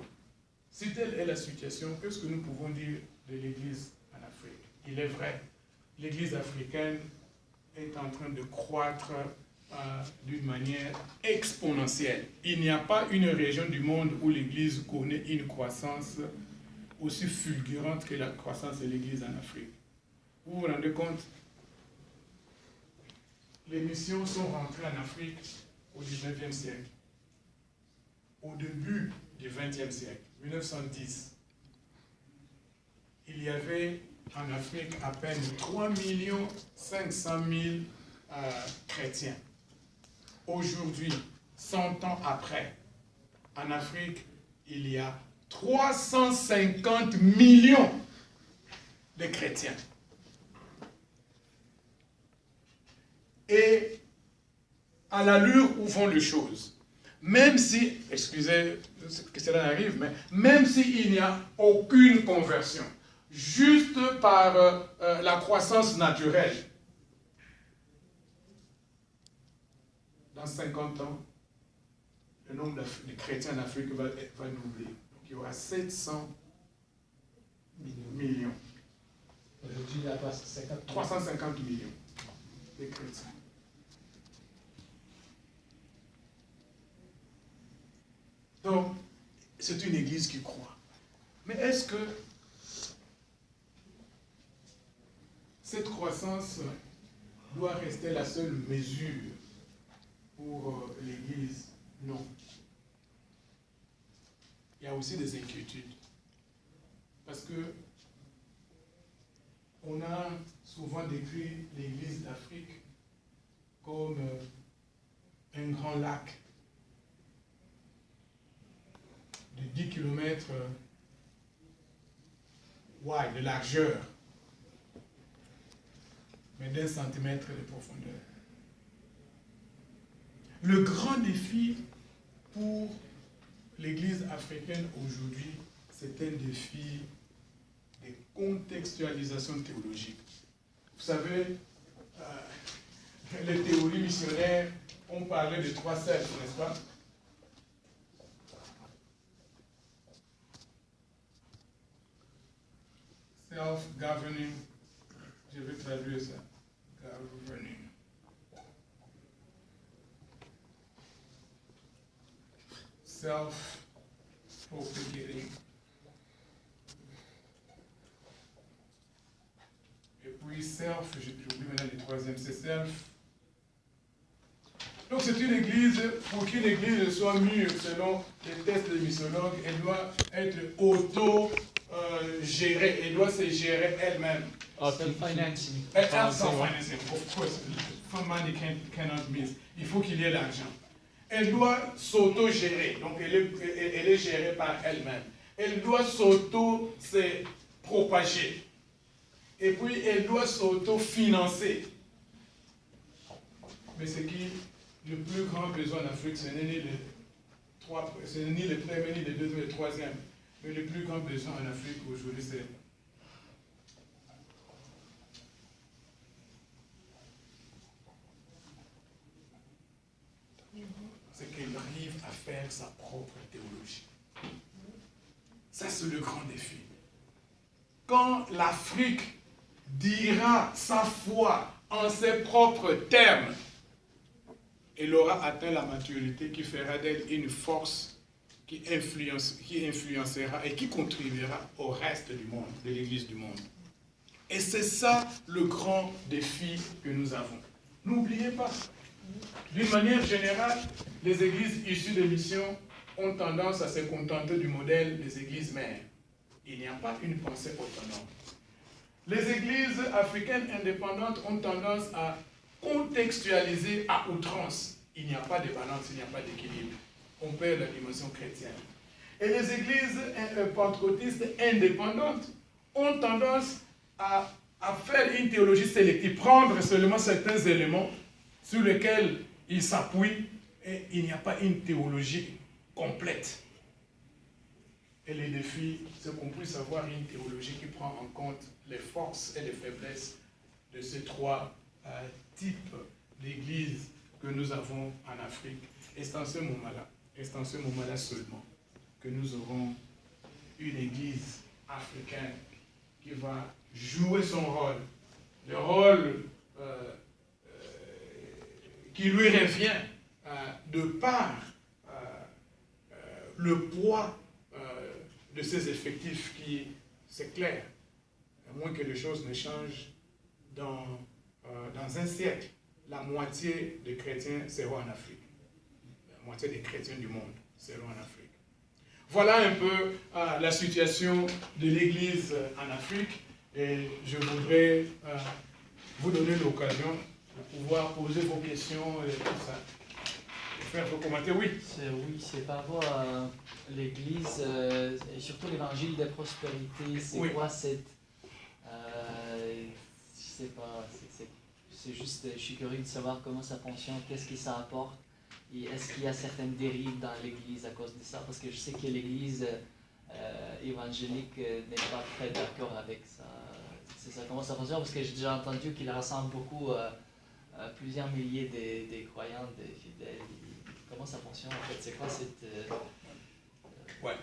si telle est la situation, qu'est-ce que nous pouvons dire de l'église en Afrique? Il est vrai, l'église africaine est en train de croître d'une manière exponentielle. Il n'y a pas une région du monde où l'église connaît une croissance aussi fulgurante que la croissance de l'église en Afrique. Vous vous rendez compte? Les missions sont rentrées en Afrique au 19e siècle. Au début du 20e siècle, 1910, il y avait en Afrique à peine 3 500 000 chrétiens. Aujourd'hui, 100 ans après, en Afrique, il y a 350 millions de chrétiens. Et à l'allure où vont les choses, même si, excusez que cela arrive, mais même s'il n'y a aucune conversion, juste par la croissance naturelle, dans 50 ans, le nombre de chrétiens en Afrique va doubler. Donc il y aura 700 millions. Aujourd'hui, il y a 350 millions de chrétiens. Donc, c'est une église qui croit. Mais est-ce que cette croissance doit rester la seule mesure pour l'église? Non. Il y a aussi des inquiétudes. Parce que on a souvent décrit l'église d'Afrique comme un grand lac de 10 km de largeur, mais d'1 centimètre de profondeur. Le grand défi pour l'Église africaine aujourd'hui, c'est un défi de contextualisation théologique. Vous savez, les théories missionnaires ont parlé de 3 cercles, n'est-ce pas? self-governing, je vais traduire ça, governing. Self-propagating. Et puis self, j'oublie maintenant le troisième, c'est self. Donc c'est une église, pour qu'une église soit mûre selon les tests des missiologues, elle doit être auto-gérée, elle doit se gérer elle-même. Self-financing. Self-financing, of course, money cannot miss. Il faut qu'il y ait l'argent. Elle doit s'auto-gérer, donc elle est gérée par elle-même. Elle doit s'auto-propager. Et puis elle doit s'auto-financer. Mais ce qui le plus grand besoin en Afrique, ce n'est ni le premier, ni le deuxième, ni le troisième. Mais le plus grand besoin en Afrique aujourd'hui, c'est qu'elle arrive à faire sa propre théologie. Ça, c'est le grand défi. Quand l'Afrique dira sa foi en ses propres termes, elle aura atteint la maturité qui fera d'elle une force qui influencera et qui contribuera au reste du monde, de l'Église du monde. Et c'est ça le grand défi que nous avons. N'oubliez pas, d'une manière générale, les églises issues des missions ont tendance à se contenter du modèle des églises mères. Il n'y a pas une pensée autonome. Les églises africaines indépendantes ont tendance à contextualiser à outrance. Il n'y a pas de balance, il n'y a pas d'équilibre. On perd la dimension chrétienne. Et les églises pentecôtistes indépendantes ont tendance à faire une théologie sélective, prendre seulement certains éléments sur lesquels ils s'appuient, et il n'y a pas une théologie complète. Et les défis, c'est qu'on puisse avoir une théologie qui prend en compte les forces et les faiblesses de ces trois types d'églises que nous avons en Afrique. Et c'est en ce moment-là seulement, que nous aurons une église africaine qui va jouer son rôle, le rôle qui lui revient de par le poids de ces effectifs qui, c'est clair, à moins que les choses ne changent dans un siècle, la moitié des chrétiens seront en Afrique. La moitié des chrétiens du monde seront en Afrique. Voilà un peu la situation de l'Église en Afrique, et je voudrais vous donner l'occasion de pouvoir poser vos questions et tout ça. Et faire vos commentaires. Oui. C'est par rapport à l'Église, et surtout l'Évangile de prospérité. C'est quoi cette... je sais pas, c'est juste, je suis curieux de savoir comment ça fonctionne, qu'est-ce que ça apporte, et est-ce qu'il y a certaines dérives dans l'Église à cause de ça, parce que je sais que l'Église évangélique n'est pas très d'accord avec ça. C'est ça, comment ça fonctionne, parce que j'ai déjà entendu qu'il rassemble beaucoup, plusieurs milliers de croyants, de fidèles. Comment ça fonctionne en fait? C'est quoi cette... Ouais.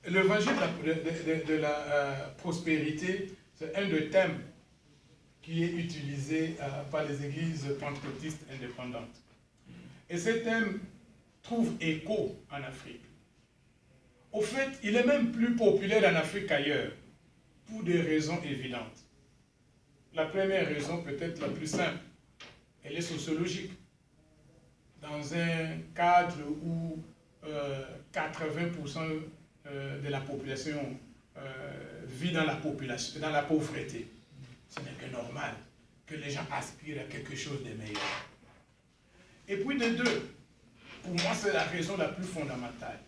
L'évangile de la prospérité, c'est un des thèmes qui est utilisé par les églises pentecôtistes indépendantes. Et ce thème trouve écho en Afrique. Au fait, il est même plus populaire en Afrique qu'ailleurs, pour des raisons évidentes. La première raison, peut-être la plus simple, elle est sociologique. Dans un cadre où 80% de la population vit dans la pauvreté, ce n'est que normal que les gens aspirent à quelque chose de meilleur. Et puis de deux, pour moi c'est la raison la plus fondamentale.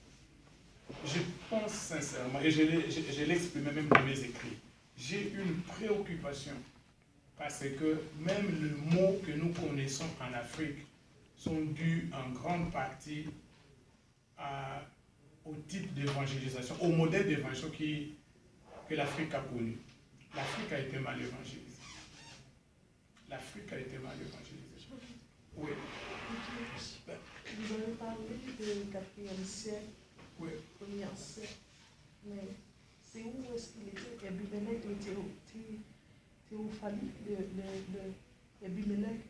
Je pense sincèrement, et je l'ai exprimé même dans mes écrits, j'ai une préoccupation parce que même les mots que nous connaissons en Afrique sont dus en grande partie au type d'évangélisation, au modèle d'évangélisation que l'Afrique a connu. L'Afrique a été mal évangélisée. L'Afrique a été mal évangélisée. Oui. Vous avez parlé du 4e siècle, oui. 1er siècle, mais c'est où est-ce qu'il était Abimelech, le théophanie, Abimelech,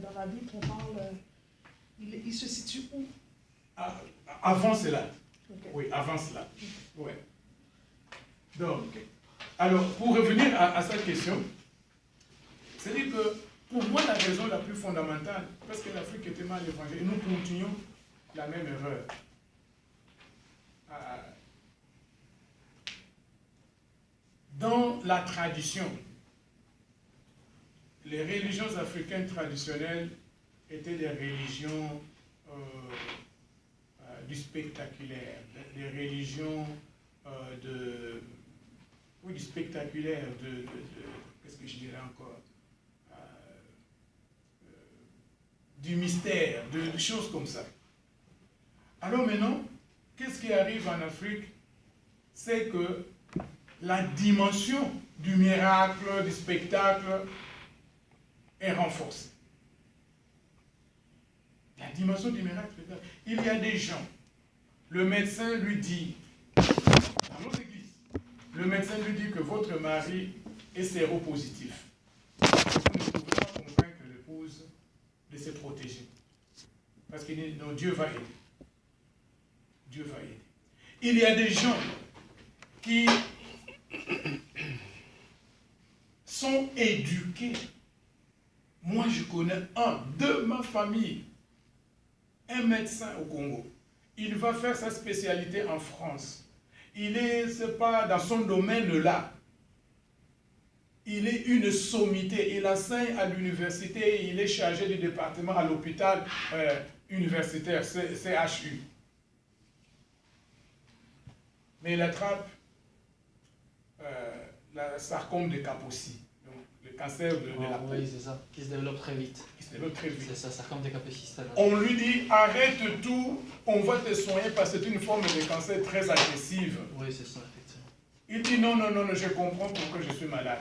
dans la Bible, on parle, il se situe où? Avant cela. Okay. Oui, avant cela. Ouais. Donc, alors, pour revenir à cette question, c'est-à-dire que, pour moi, la raison la plus fondamentale, parce que l'Afrique était mal évangélisée, et nous continuons la même erreur. Dans la tradition, les religions africaines traditionnelles étaient des religions du spectaculaire, des religions du spectaculaire, qu'est-ce que je dirais encore, du mystère, de choses comme ça. Alors maintenant, qu'est-ce qui arrive en Afrique? C'est que la dimension du miracle, du spectacle est renforcée. La dimension du miracle, il y a des gens, le médecin lui dit, dans nos églises, le médecin lui dit que votre mari est séropositif. Vous ne pouvez pas convaincre l'épouse de se protéger. Parce qu'il dit, non, Dieu va aider. Dieu va aider. Il y a des gens qui sont éduqués. Moi, je connais un de ma famille, un médecin au Congo. Il va faire sa spécialité en France. Il est, c'est pas dans son domaine là. Il est une sommité. Il enseigne à l'université. Il est chargé du département à l'hôpital universitaire, CHU. Mais il attrape la sarcome de Kaposi, donc le cancer de la peau. Oui, c'est ça, qui se développe très vite. Qui se développe très vite. C'est ça, sarcome de Kaposi. On lui dit, arrête tout, on va te soigner parce que c'est une forme de cancer très agressive. Oui, c'est ça, effectivement. Il dit, non, je comprends pourquoi je suis malade.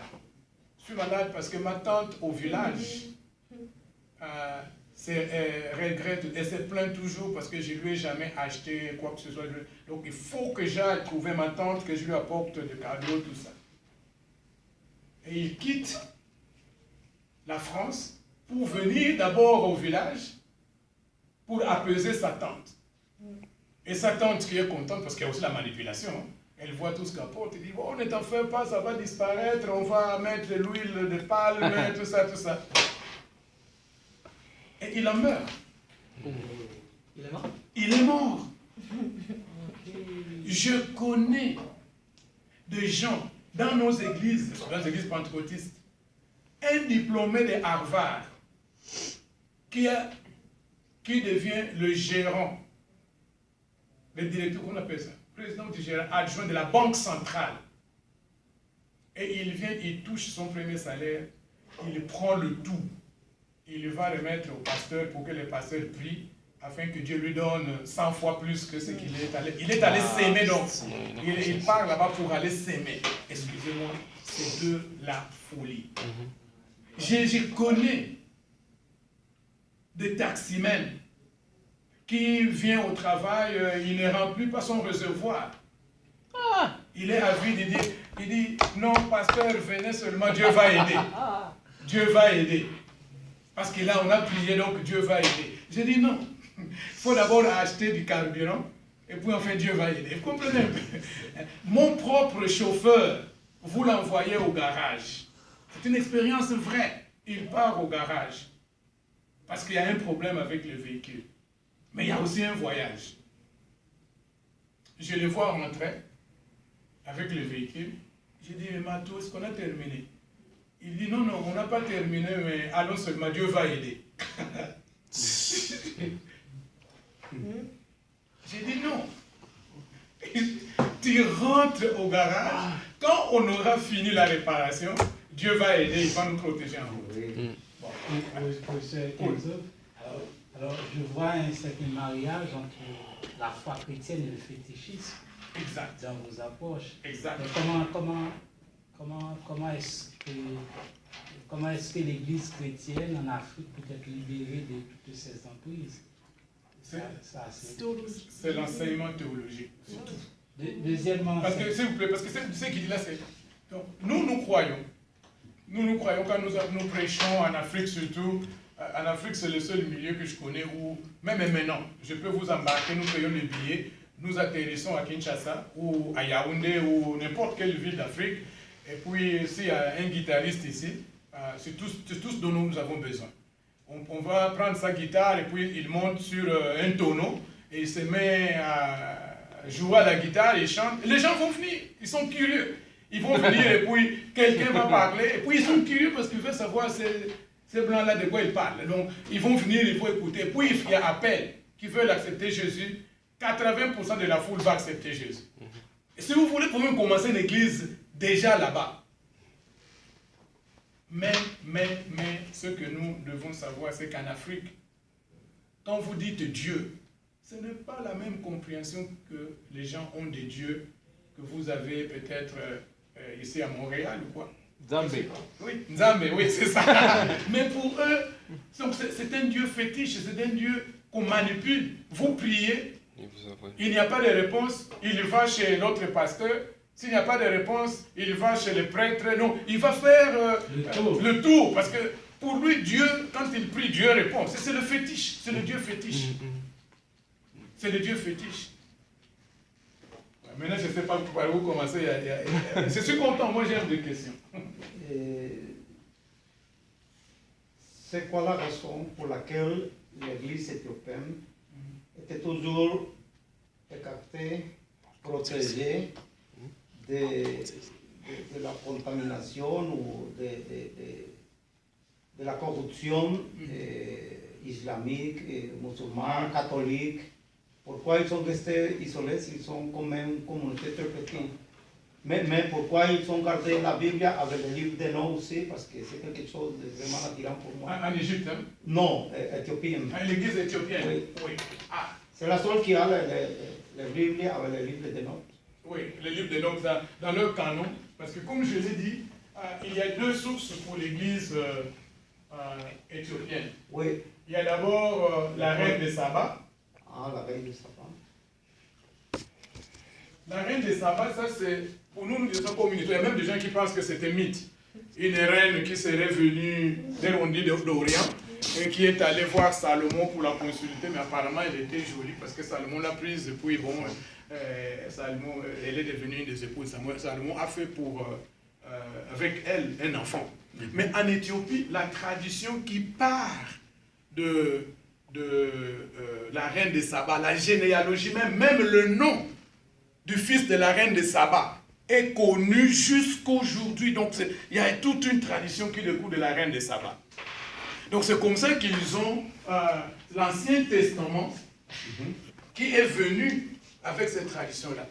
Je suis malade parce que ma tante au village regrette et se plaint toujours parce que je ne lui ai jamais acheté quoi que ce soit. Donc il faut que j'aille trouver ma tante, que je lui apporte des cadeaux, tout ça. Et il quitte la France pour venir d'abord au village pour apaiser sa tante. Et sa tante qui est contente parce qu'il y a aussi la manipulation. Hein. Elle voit tout ce qu'elle apporte. Elle dit, bon, ne t'en fais pas, ça va disparaître, on va mettre de l'huile de palme, tout ça, tout ça. Et il en meurt. Il est mort? Il est mort. Je connais des gens dans nos églises pentecôtistes, un diplômé de Harvard qui devient le gérant, le directeur, qu'on appelle ça, président du gérant adjoint de la Banque centrale. Et il vient, il touche son premier salaire, il prend le tout. Il va remettre au pasteur pour que le pasteur prie afin que Dieu lui donne 100 fois plus que ce qu'il est allé. Il est allé s'aimer donc. Il part là-bas pour aller s'aimer. Excusez-moi, c'est de la folie. Je connais des taximens qui vient au travail, il ne remplit pas son réservoir. Il est avide, il dit, non, pasteur, venez seulement, Dieu va aider. Dieu va aider. Parce que là, on a prié, donc Dieu va aider. J'ai dit non. Il faut d'abord acheter du carburant, et puis enfin Dieu va aider. Vous comprenez un peu? Mon propre chauffeur, vous l'envoyez au garage. C'est une expérience vraie. Il part au garage. Parce qu'il y a un problème avec le véhicule. Mais il y a aussi un voyage. Je le vois rentrer avec le véhicule. J'ai dit, mais Mato, est-ce qu'on a terminé? Il dit, non, on n'a pas terminé, mais allons seulement, Dieu va aider. J'ai dit, non. Tu rentres au garage, quand on aura fini la réparation, Dieu va aider, il va nous protéger en route. Oui. Bon. Alors, je vois un certain mariage entre la foi chrétienne et le fétichisme. Exact. Dans vos approches. Exact. Comment est-ce que l'Église chrétienne en Afrique peut être libérée de toutes ces emprises? C'est l'enseignement théologique, surtout. Deuxièmement, Parce que, s'il vous plaît, parce que ce qu'il dit là, c'est... Donc, nous croyons quand nous prêchons en Afrique surtout. En Afrique, c'est le seul milieu que je connais où, même maintenant, je peux vous embarquer, nous payons les billets, nous atterrissons à Kinshasa ou à Yaoundé ou n'importe quelle ville d'Afrique. Et puis, s'il y a un guitariste ici, c'est tout ce dont nous avons besoin. On va prendre sa guitare et puis il monte sur un tonneau et il se met à jouer à la guitare et il chante. Les gens vont venir, ils sont curieux. Ils vont venir et puis quelqu'un va parler et puis ils sont curieux parce qu'ils veulent savoir ces blancs-là de quoi ils parlent. Donc ils vont venir, il faut écouter. Puis il y a appel qui veulent accepter Jésus. 80% de la foule va accepter Jésus. Et si vous voulez, vous pouvez commencer une église déjà là-bas. Mais, ce que nous devons savoir, c'est qu'en Afrique, quand vous dites Dieu, ce n'est pas la même compréhension que les gens ont des dieux que vous avez peut-être ici à Montréal ou quoi. Zambé. Oui, Nzambe, oui, c'est ça. Mais pour eux, c'est un dieu fétiche, c'est un dieu qu'on manipule. Vous priez, il n'y a pas de réponse, il va chez l'autre pasteur. S'il n'y a pas de réponse, il va chez le prêtre. Non, il va faire le tour. Parce que pour lui, Dieu, quand il prie, Dieu répond. C'est le fétiche, c'est le dieu fétiche. C'est le dieu fétiche. Maintenant, je ne sais pas par où commencer. Je suis content, moi j'ai des questions. C'est quoi la raison pour laquelle l'Église éthiopienne était toujours écartée, protégée de la contamination ou de la corruption islamique, musulmane, catholique? Pourquoi ils sont restés isolés s'ils sont comme une communauté très petite? Mais pourquoi ils ont gardé la Bible avec le livre des noms aussi? Parce que c'est quelque chose de vraiment attirant pour moi. En Égypte, hein? Non, éthiopienne. L'église éthiopienne? Oui. Oui. Ah. C'est la seule qui a la Bible avec le livre des notes. Oui, le livre des notes dans leur canon. Parce que comme je l'ai dit, il y a deux sources pour l'église éthiopienne. Oui. Il y a d'abord la reine de Saba. Ah, la reine de Saba. La reine de Saba, ça c'est, pour nous, nous disons communauté. Il y a même des gens qui pensent que c'était mythe. Une reine qui serait venue d'Orient et qui est allée voir Salomon pour la consulter, mais apparemment elle était jolie parce que Salomon l'a prise et puis bon, Salomon, elle est devenue une des épouses. Salomon a fait avec elle un enfant. Mais en Éthiopie, la tradition qui part de la reine de Saba, la généalogie même le nom du fils de la reine de Saba est connu jusqu'aujourd'hui. Donc il y a toute une tradition qui découle de la reine de Saba. Donc c'est comme ça qu'ils ont l'Ancien Testament qui est venu avec cette tradition-là.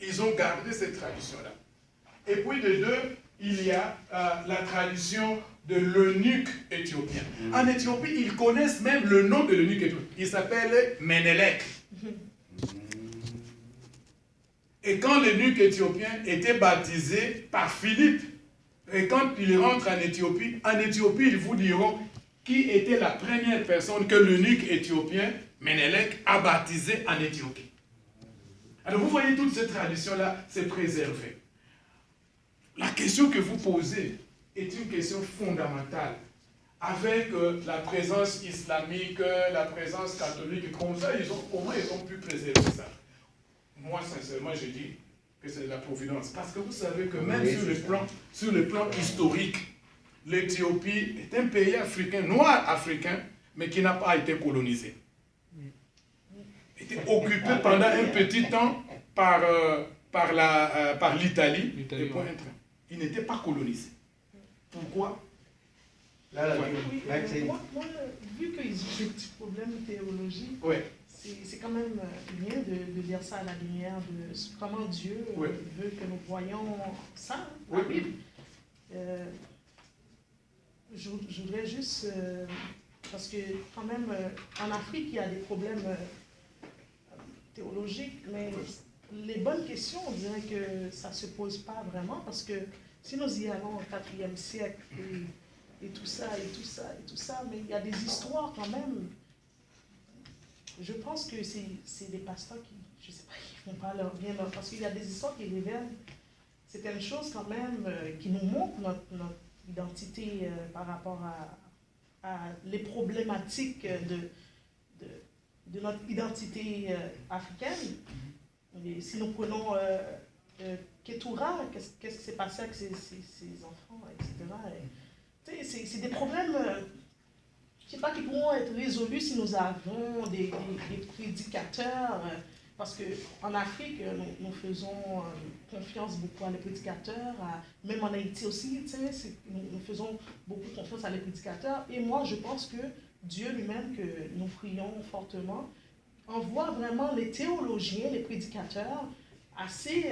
Ils ont gardé cette tradition-là. Et puis de deux, il y a la tradition de l'eunuque éthiopien. En Éthiopie, ils connaissent même le nom de l'eunuque éthiopien. Il s'appelle Ménélec. Et quand l'eunuque éthiopien était baptisé par Philippe, et quand il rentre en Éthiopie, ils vous diront qui était la première personne que l'eunuque éthiopien, Ménélec, a baptisé en Éthiopie. Alors vous voyez, toute cette tradition-là, c'est préservé. La question que vous posez est une question fondamentale. Avec la présence islamique, la présence catholique, comme ça, comment ils ont pu préserver ça? Moi, sincèrement, je dis que c'est de la providence. Parce que vous savez que même sur le plan historique, l'Éthiopie est un pays africain, noir africain, mais qui n'a pas été colonisé. Il était occupé pendant un petit temps par l'Italie. Il n'était pas colonisé. Pourquoi? Moi, vu qu'ils ont des petits problèmes théologiques, c'est quand même bien de dire ça à la lumière de comment Dieu veut que nous voyons ça, la Bible. Je voudrais juste, parce que quand même, en Afrique, il y a des problèmes théologiques, mais les bonnes questions, on dirait que ça ne se pose pas vraiment, parce que si nous y allons au 4e siècle, et tout ça, mais il y a des histoires quand même. Je pense que c'est des pasteurs qui, je ne sais pas, font pas bien leur... Parce qu'il y a des histoires qui révèlent certaines choses quand même, qui nous montrent notre identité par rapport à les problématiques de notre identité africaine. Et si nous prenons Ketura, qu'est-ce qui s'est passé avec ses enfants, etc. C'est des problèmes, je ne sais pas, qui pourront être résolus si nous avons des prédicateurs, parce qu'en Afrique, nous faisons confiance beaucoup à les prédicateurs, même en Haïti aussi, nous faisons beaucoup confiance à les prédicateurs. Et moi, je pense que Dieu lui-même, que nous prions fortement, envoie vraiment les théologiens, les prédicateurs, assez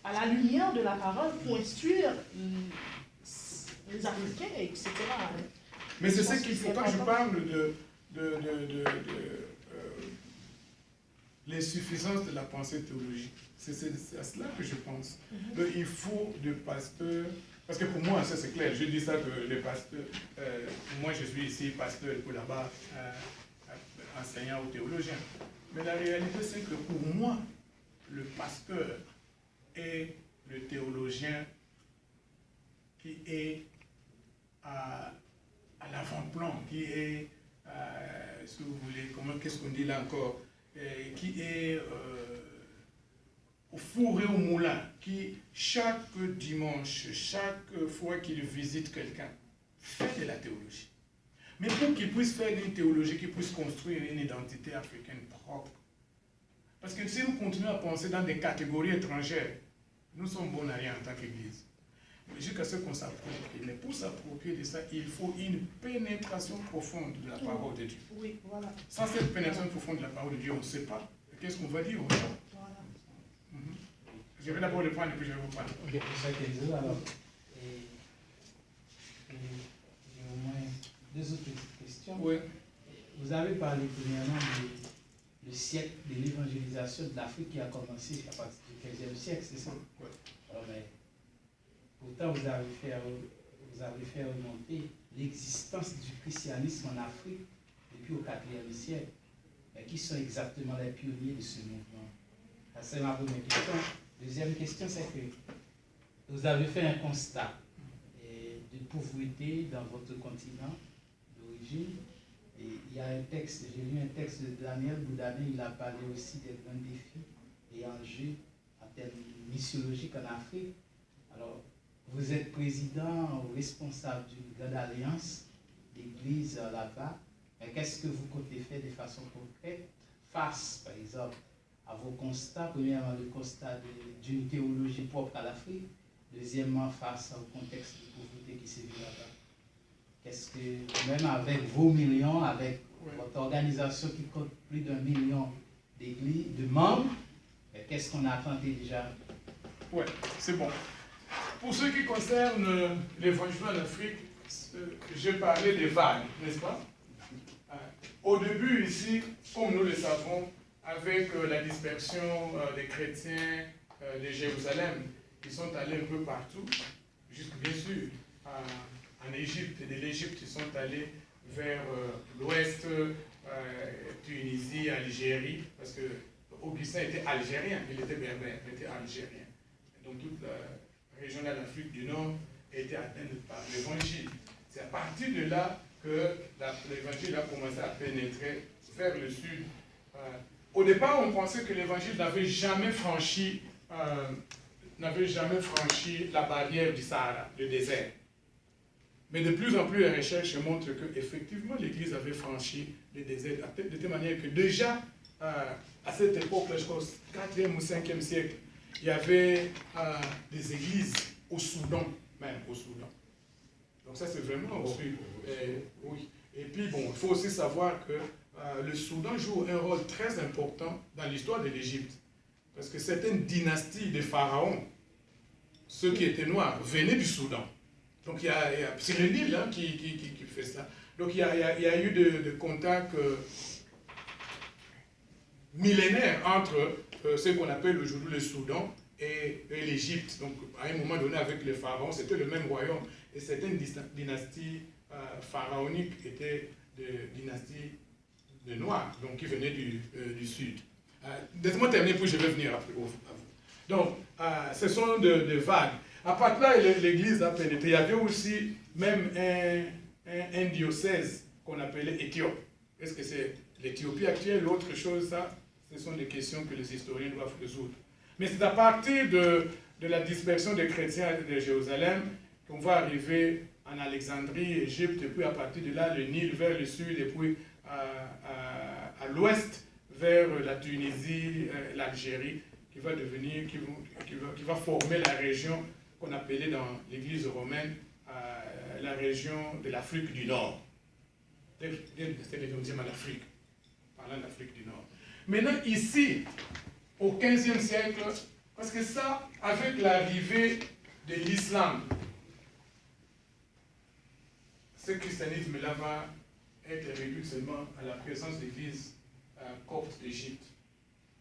à la lumière de la parole pour instruire les Africains, etc. Mais c'est ce qu'il faut, quand je parle de l'insuffisance de la pensée théologique, c'est à cela que je pense. Donc, il faut des pasteurs, parce que pour moi, ça c'est clair, je dis ça que les pasteurs, moi je suis ici pasteur et pour là-bas enseignant ou théologien. Mais la réalité c'est que pour moi, le pasteur est le théologien qui est à l'avant-plan, qui est, si vous voulez, qu'est-ce qu'on dit là encore, qui est au four et au moulin, qui chaque dimanche, chaque fois qu'il visite quelqu'un, fait de la théologie. Mais pour qu'il puisse faire une théologie, qu'il puisse construire une identité africaine propre. Parce que si nous continuons à penser dans des catégories étrangères, nous sommes bons à rien en tant qu'Église. Jusqu'à ce qu'on s'approprie. Mais pour s'approprier de ça, il faut une pénétration profonde de la parole de Dieu. Oui, voilà. Sans cette pénétration profonde de la parole de Dieu, on ne sait pas qu'est-ce qu'on va dire. Voilà. Je vais d'abord le prendre et puis je vais vous parler. Ok, ça a été dit alors. J'ai au moins deux autres petites questions. Oui. Vous avez parlé premièrement du siècle de l'évangélisation de l'Afrique qui a commencé à partir du 15e siècle, c'est ça? Oui. Alors, mais, pourtant, vous avez fait remonter l'existence du christianisme en Afrique depuis au 4e siècle. Mais qui sont exactement les pionniers de ce mouvement? Ça, c'est ma première question. Deuxième question, c'est que vous avez fait un constat de pauvreté dans votre continent d'origine. Et il y a un texte, j'ai lu un texte de Daniel Boudané, il a parlé aussi des grands défis et enjeux en termes missiologiques en Afrique. Alors, vous êtes président ou responsable d'une grande alliance d'églises là-bas. Mais qu'est-ce que vous comptez faire de façon concrète face, par exemple, à vos constats? Premièrement, le constat d'une théologie propre à l'Afrique. Deuxièmement, face au contexte de pauvreté qui s'est vu là-bas. Qu'est-ce que, même avec vos millions, avec votre organisation qui compte plus d'1 million d'églises, de membres, qu'est-ce qu'on a tenté déjà? Oui, c'est bon. Pour ce qui concerne l'évangile en Afrique, j'ai parlé des vagues, n'est-ce pas? Au début, ici, comme nous le savons, avec la dispersion des chrétiens de Jérusalem, ils sont allés un peu partout, jusque bien sûr en Égypte, et de l'Égypte, ils sont allés vers l'ouest, Tunisie, Algérie, parce que Augustin était algérien, il était berbère, il était algérien. Donc toute la région de l'Afrique du Nord était atteinte par l'évangile. C'est à partir de là que l'évangile a commencé à pénétrer vers le sud. Au départ, on pensait que l'évangile n'avait jamais franchi la barrière du Sahara, le désert. Mais de plus en plus, les recherches montrent qu'effectivement, l'Église avait franchi le désert, de telle manière que déjà, à cette époque-là, je pense, 4e ou 5e siècle, il y avait des églises au Soudan, même au Soudan. Donc ça, c'est vraiment au sud. Oui. Et puis, bon, il faut aussi savoir que le Soudan joue un rôle très important dans l'histoire de l'Égypte. Parce que certaines dynasties de pharaons, ceux qui étaient noirs, venaient du Soudan. Donc c'est le Nil hein, qui fait ça. Donc il y a eu de contacts millénaires entre ce qu'on appelle aujourd'hui le Soudan et l'Égypte. Donc à un moment donné avec les pharaons, c'était le même royaume. Et certaines dynasties pharaoniques étaient des dynasties de Noirs, donc qui venaient du sud. Laissez-moi terminer, puis je vais venir après, à vous. Donc, ce sont de vagues. À partir de là, l'Église a pénétré. Il y avait aussi même un diocèse qu'on appelait Éthiopie. Est-ce que c'est l'Éthiopie actuelle ou autre chose? Ça, ce sont des questions que les historiens doivent résoudre. Mais c'est à partir de la dispersion des chrétiens de Jérusalem qu'on va arriver en Alexandrie, Égypte, et puis à partir de là, le Nil vers le sud, et puis à l'ouest, vers la Tunisie, l'Algérie, qui va former la région qu'on appelait dans l'Église romaine la région de l'Afrique du Nord. C'est le 11e en Afrique, parlant d'Afrique du Nord. Maintenant, ici, au 15e siècle, parce que ça, avec l'arrivée de l'islam, ce christianisme-là va être réduit seulement à la présence d'églises coptes d'Égypte.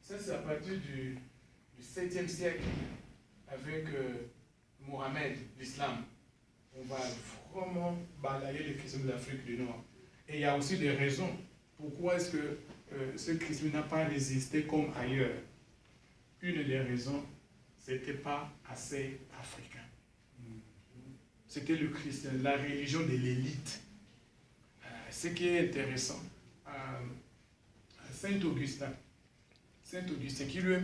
Ça, c'est à partir du 7e siècle, avec Mohamed, l'islam. On va vraiment balayer le christianisme de l'Afrique du Nord. Et il y a aussi des raisons. Pourquoi est-ce que ce christianisme n'a pas résisté comme ailleurs? Une des raisons, ce n'était pas assez africain. C'était le christianisme, la religion de l'élite. Ce qui est intéressant, Saint-Augustin,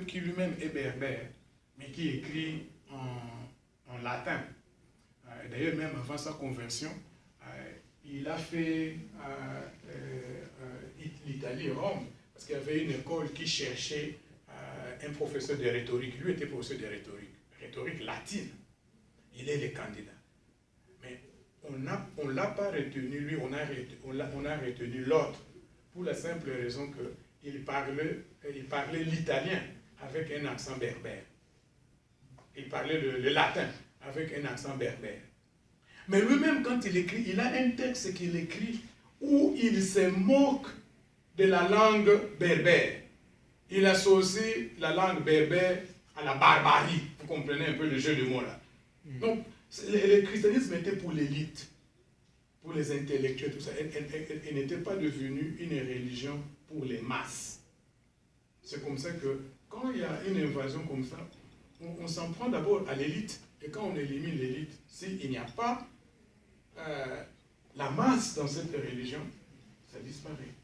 qui lui-même est berbère, mais qui écrit en latin. D'ailleurs, même avant sa conversion, il a fait l'Italie, Rome, parce qu'il y avait une école qui cherchait un professeur de rhétorique. Lui était professeur de rhétorique latine. Il est le candidat. Mais on ne l'a pas retenu, lui, on a retenu l'autre, pour la simple raison qu'il parlait l'italien avec un accent berbère. Il parlait le latin avec un accent berbère. Mais lui-même, quand il écrit, il a un texte qu'il écrit où il se moque de la langue berbère. Il associe la langue berbère à la barbarie. Vous comprenez un peu le jeu de mots là. Donc, le christianisme était pour l'élite, pour les intellectuels, tout ça. Il n'était pas devenu une religion pour les masses. C'est comme ça que, quand il y a une invasion comme ça, on s'en prend d'abord à l'élite. Et quand on élimine l'élite, s'il n'y a pas la masse dans cette religion, ça disparaît.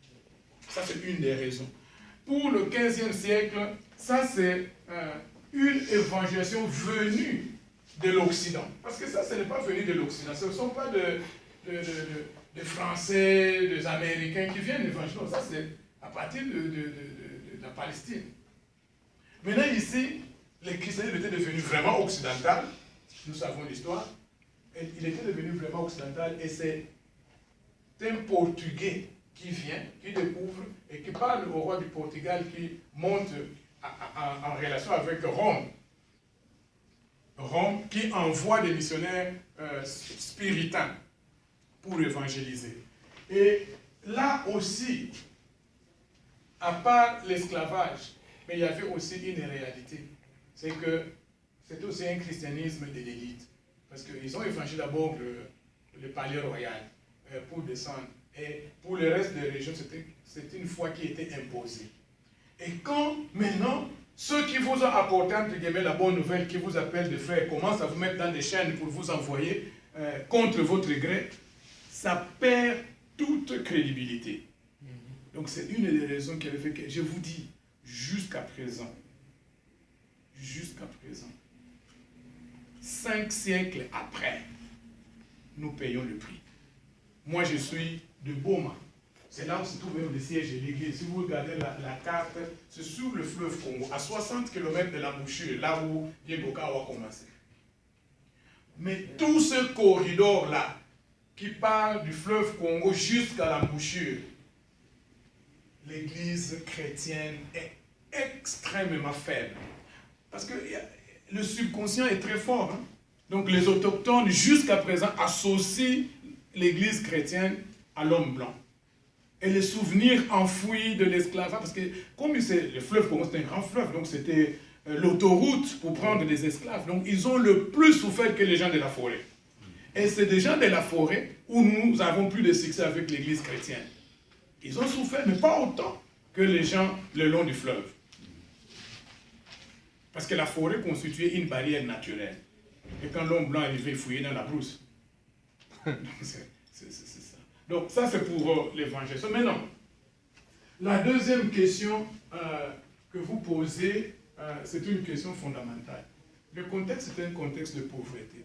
Ça, c'est une des raisons. Pour le 15e siècle, ça, c'est une évangélisation venue de l'Occident. Parce que ça, ce n'est pas venu de l'Occident. Ce ne sont pas de Français, des Américains qui viennent évangéliser. Non, ça, c'est à partir de la Palestine. Maintenant, ici, le christianisme était devenu vraiment occidental. Nous savons l'histoire. Il était devenu vraiment occidental et c'est un Portugais qui vient, qui découvre et qui parle au roi du Portugal qui monte en relation avec Rome. Rome qui envoie des missionnaires spiritains pour évangéliser. Et là aussi, à part l'esclavage, mais il y avait aussi une réalité. C'est que c'était aussi un christianisme de l'élite. Parce qu'ils ont évangélisé d'abord le palais royal pour descendre. Et pour le reste des régions, c'était une foi qui était imposée. Et quand maintenant, ceux qui vous ont apporté entre guillemets la bonne nouvelle, qui vous appellent des frères, commencent à vous mettre dans des chaînes pour vous envoyer contre votre gré, ça perd toute crédibilité. Donc c'est une des raisons qui avait fait que, je vous dis, jusqu'à présent, 5 siècles après, nous payons le prix. Moi, je suis de Boma. C'est là où se trouve même le siège de l'église. Si vous regardez la carte, c'est sur le fleuve Congo, à 60 km de l'embouchure, là où Diego a commencé. Mais tout ce corridor-là, qui part du fleuve Congo jusqu'à l'embouchure, l'église chrétienne est extrêmement faible. Parce que le subconscient est très fort. Hein? Donc les autochtones, jusqu'à présent, associent l'église chrétienne à l'homme blanc. Et les souvenirs enfouis de l'esclavage, parce que comme le fleuve Congo, c'était un grand fleuve, donc c'était l'autoroute pour prendre des esclaves. Donc ils ont le plus souffert que les gens de la forêt. Et c'est des gens de la forêt où nous avons plus de succès avec l'église chrétienne. Ils ont souffert, mais pas autant que les gens le long du fleuve. Parce que la forêt constituait une barrière naturelle. Et quand l'homme blanc arrivait, il fouillait dans la brousse. Donc, c'est ça. Donc, ça, c'est pour l'évangélisation. Maintenant, la deuxième question que vous posez, c'est une question fondamentale. Le contexte est un contexte de pauvreté.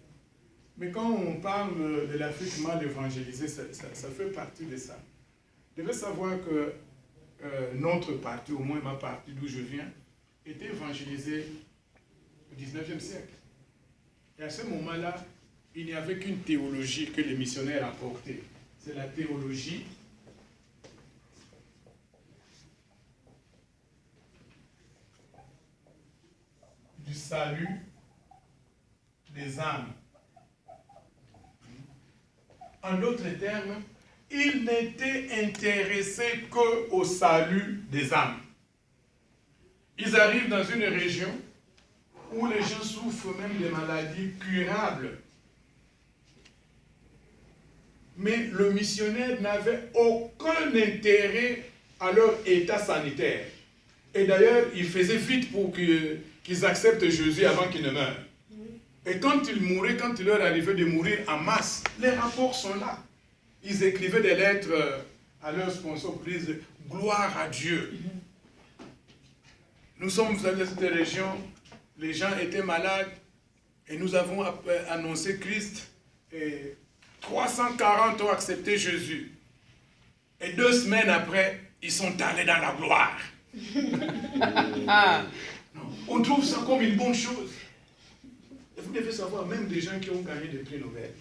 Mais quand on parle de l'Afrique mal évangélisée, ça fait partie de ça. Vous devez savoir que notre parti, au moins ma partie d'où je viens, était évangélisée au 19e siècle. Et à ce moment-là, il n'y avait qu'une théologie que les missionnaires apportaient. C'est la théologie du salut des âmes. En d'autres termes, ils n'étaient intéressés qu'au salut des âmes. Ils arrivent dans une région où les gens souffrent même de maladies curables. Mais le missionnaire n'avait aucun intérêt à leur état sanitaire. Et d'ailleurs, il faisait vite pour qu'ils acceptent Jésus avant qu'il ne meure. Et quand ils mouraient, quand il leur arrivait de mourir en masse, les rapports sont là. Ils écrivaient des lettres à leurs sponsors pour dire « Gloire à Dieu ». Nous sommes dans cette région, les gens étaient malades et nous avons annoncé Christ et 340 ont accepté Jésus. Et 2 semaines après, ils sont allés dans la gloire. On trouve ça comme une bonne chose. Et vous devez savoir, même des gens qui ont gagné des prix Nobel.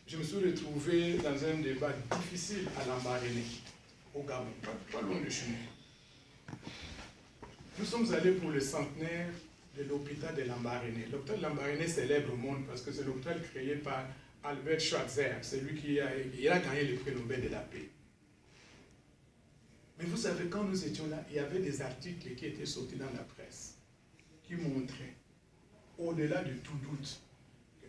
Je me suis retrouvé dans un débat difficile à Lambaréné, au Gabon, pas loin de chez nous. Nous sommes allés pour le centenaire de l'hôpital de Lambaréné. L'hôpital de Lambaréné célèbre au monde parce que c'est l'hôpital créé par Albert Schweitzer, c'est lui qui a gagné le prix Nobel de la paix. Mais vous savez, quand nous étions là, il y avait des articles qui étaient sortis dans la presse qui montraient, au-delà de tout doute,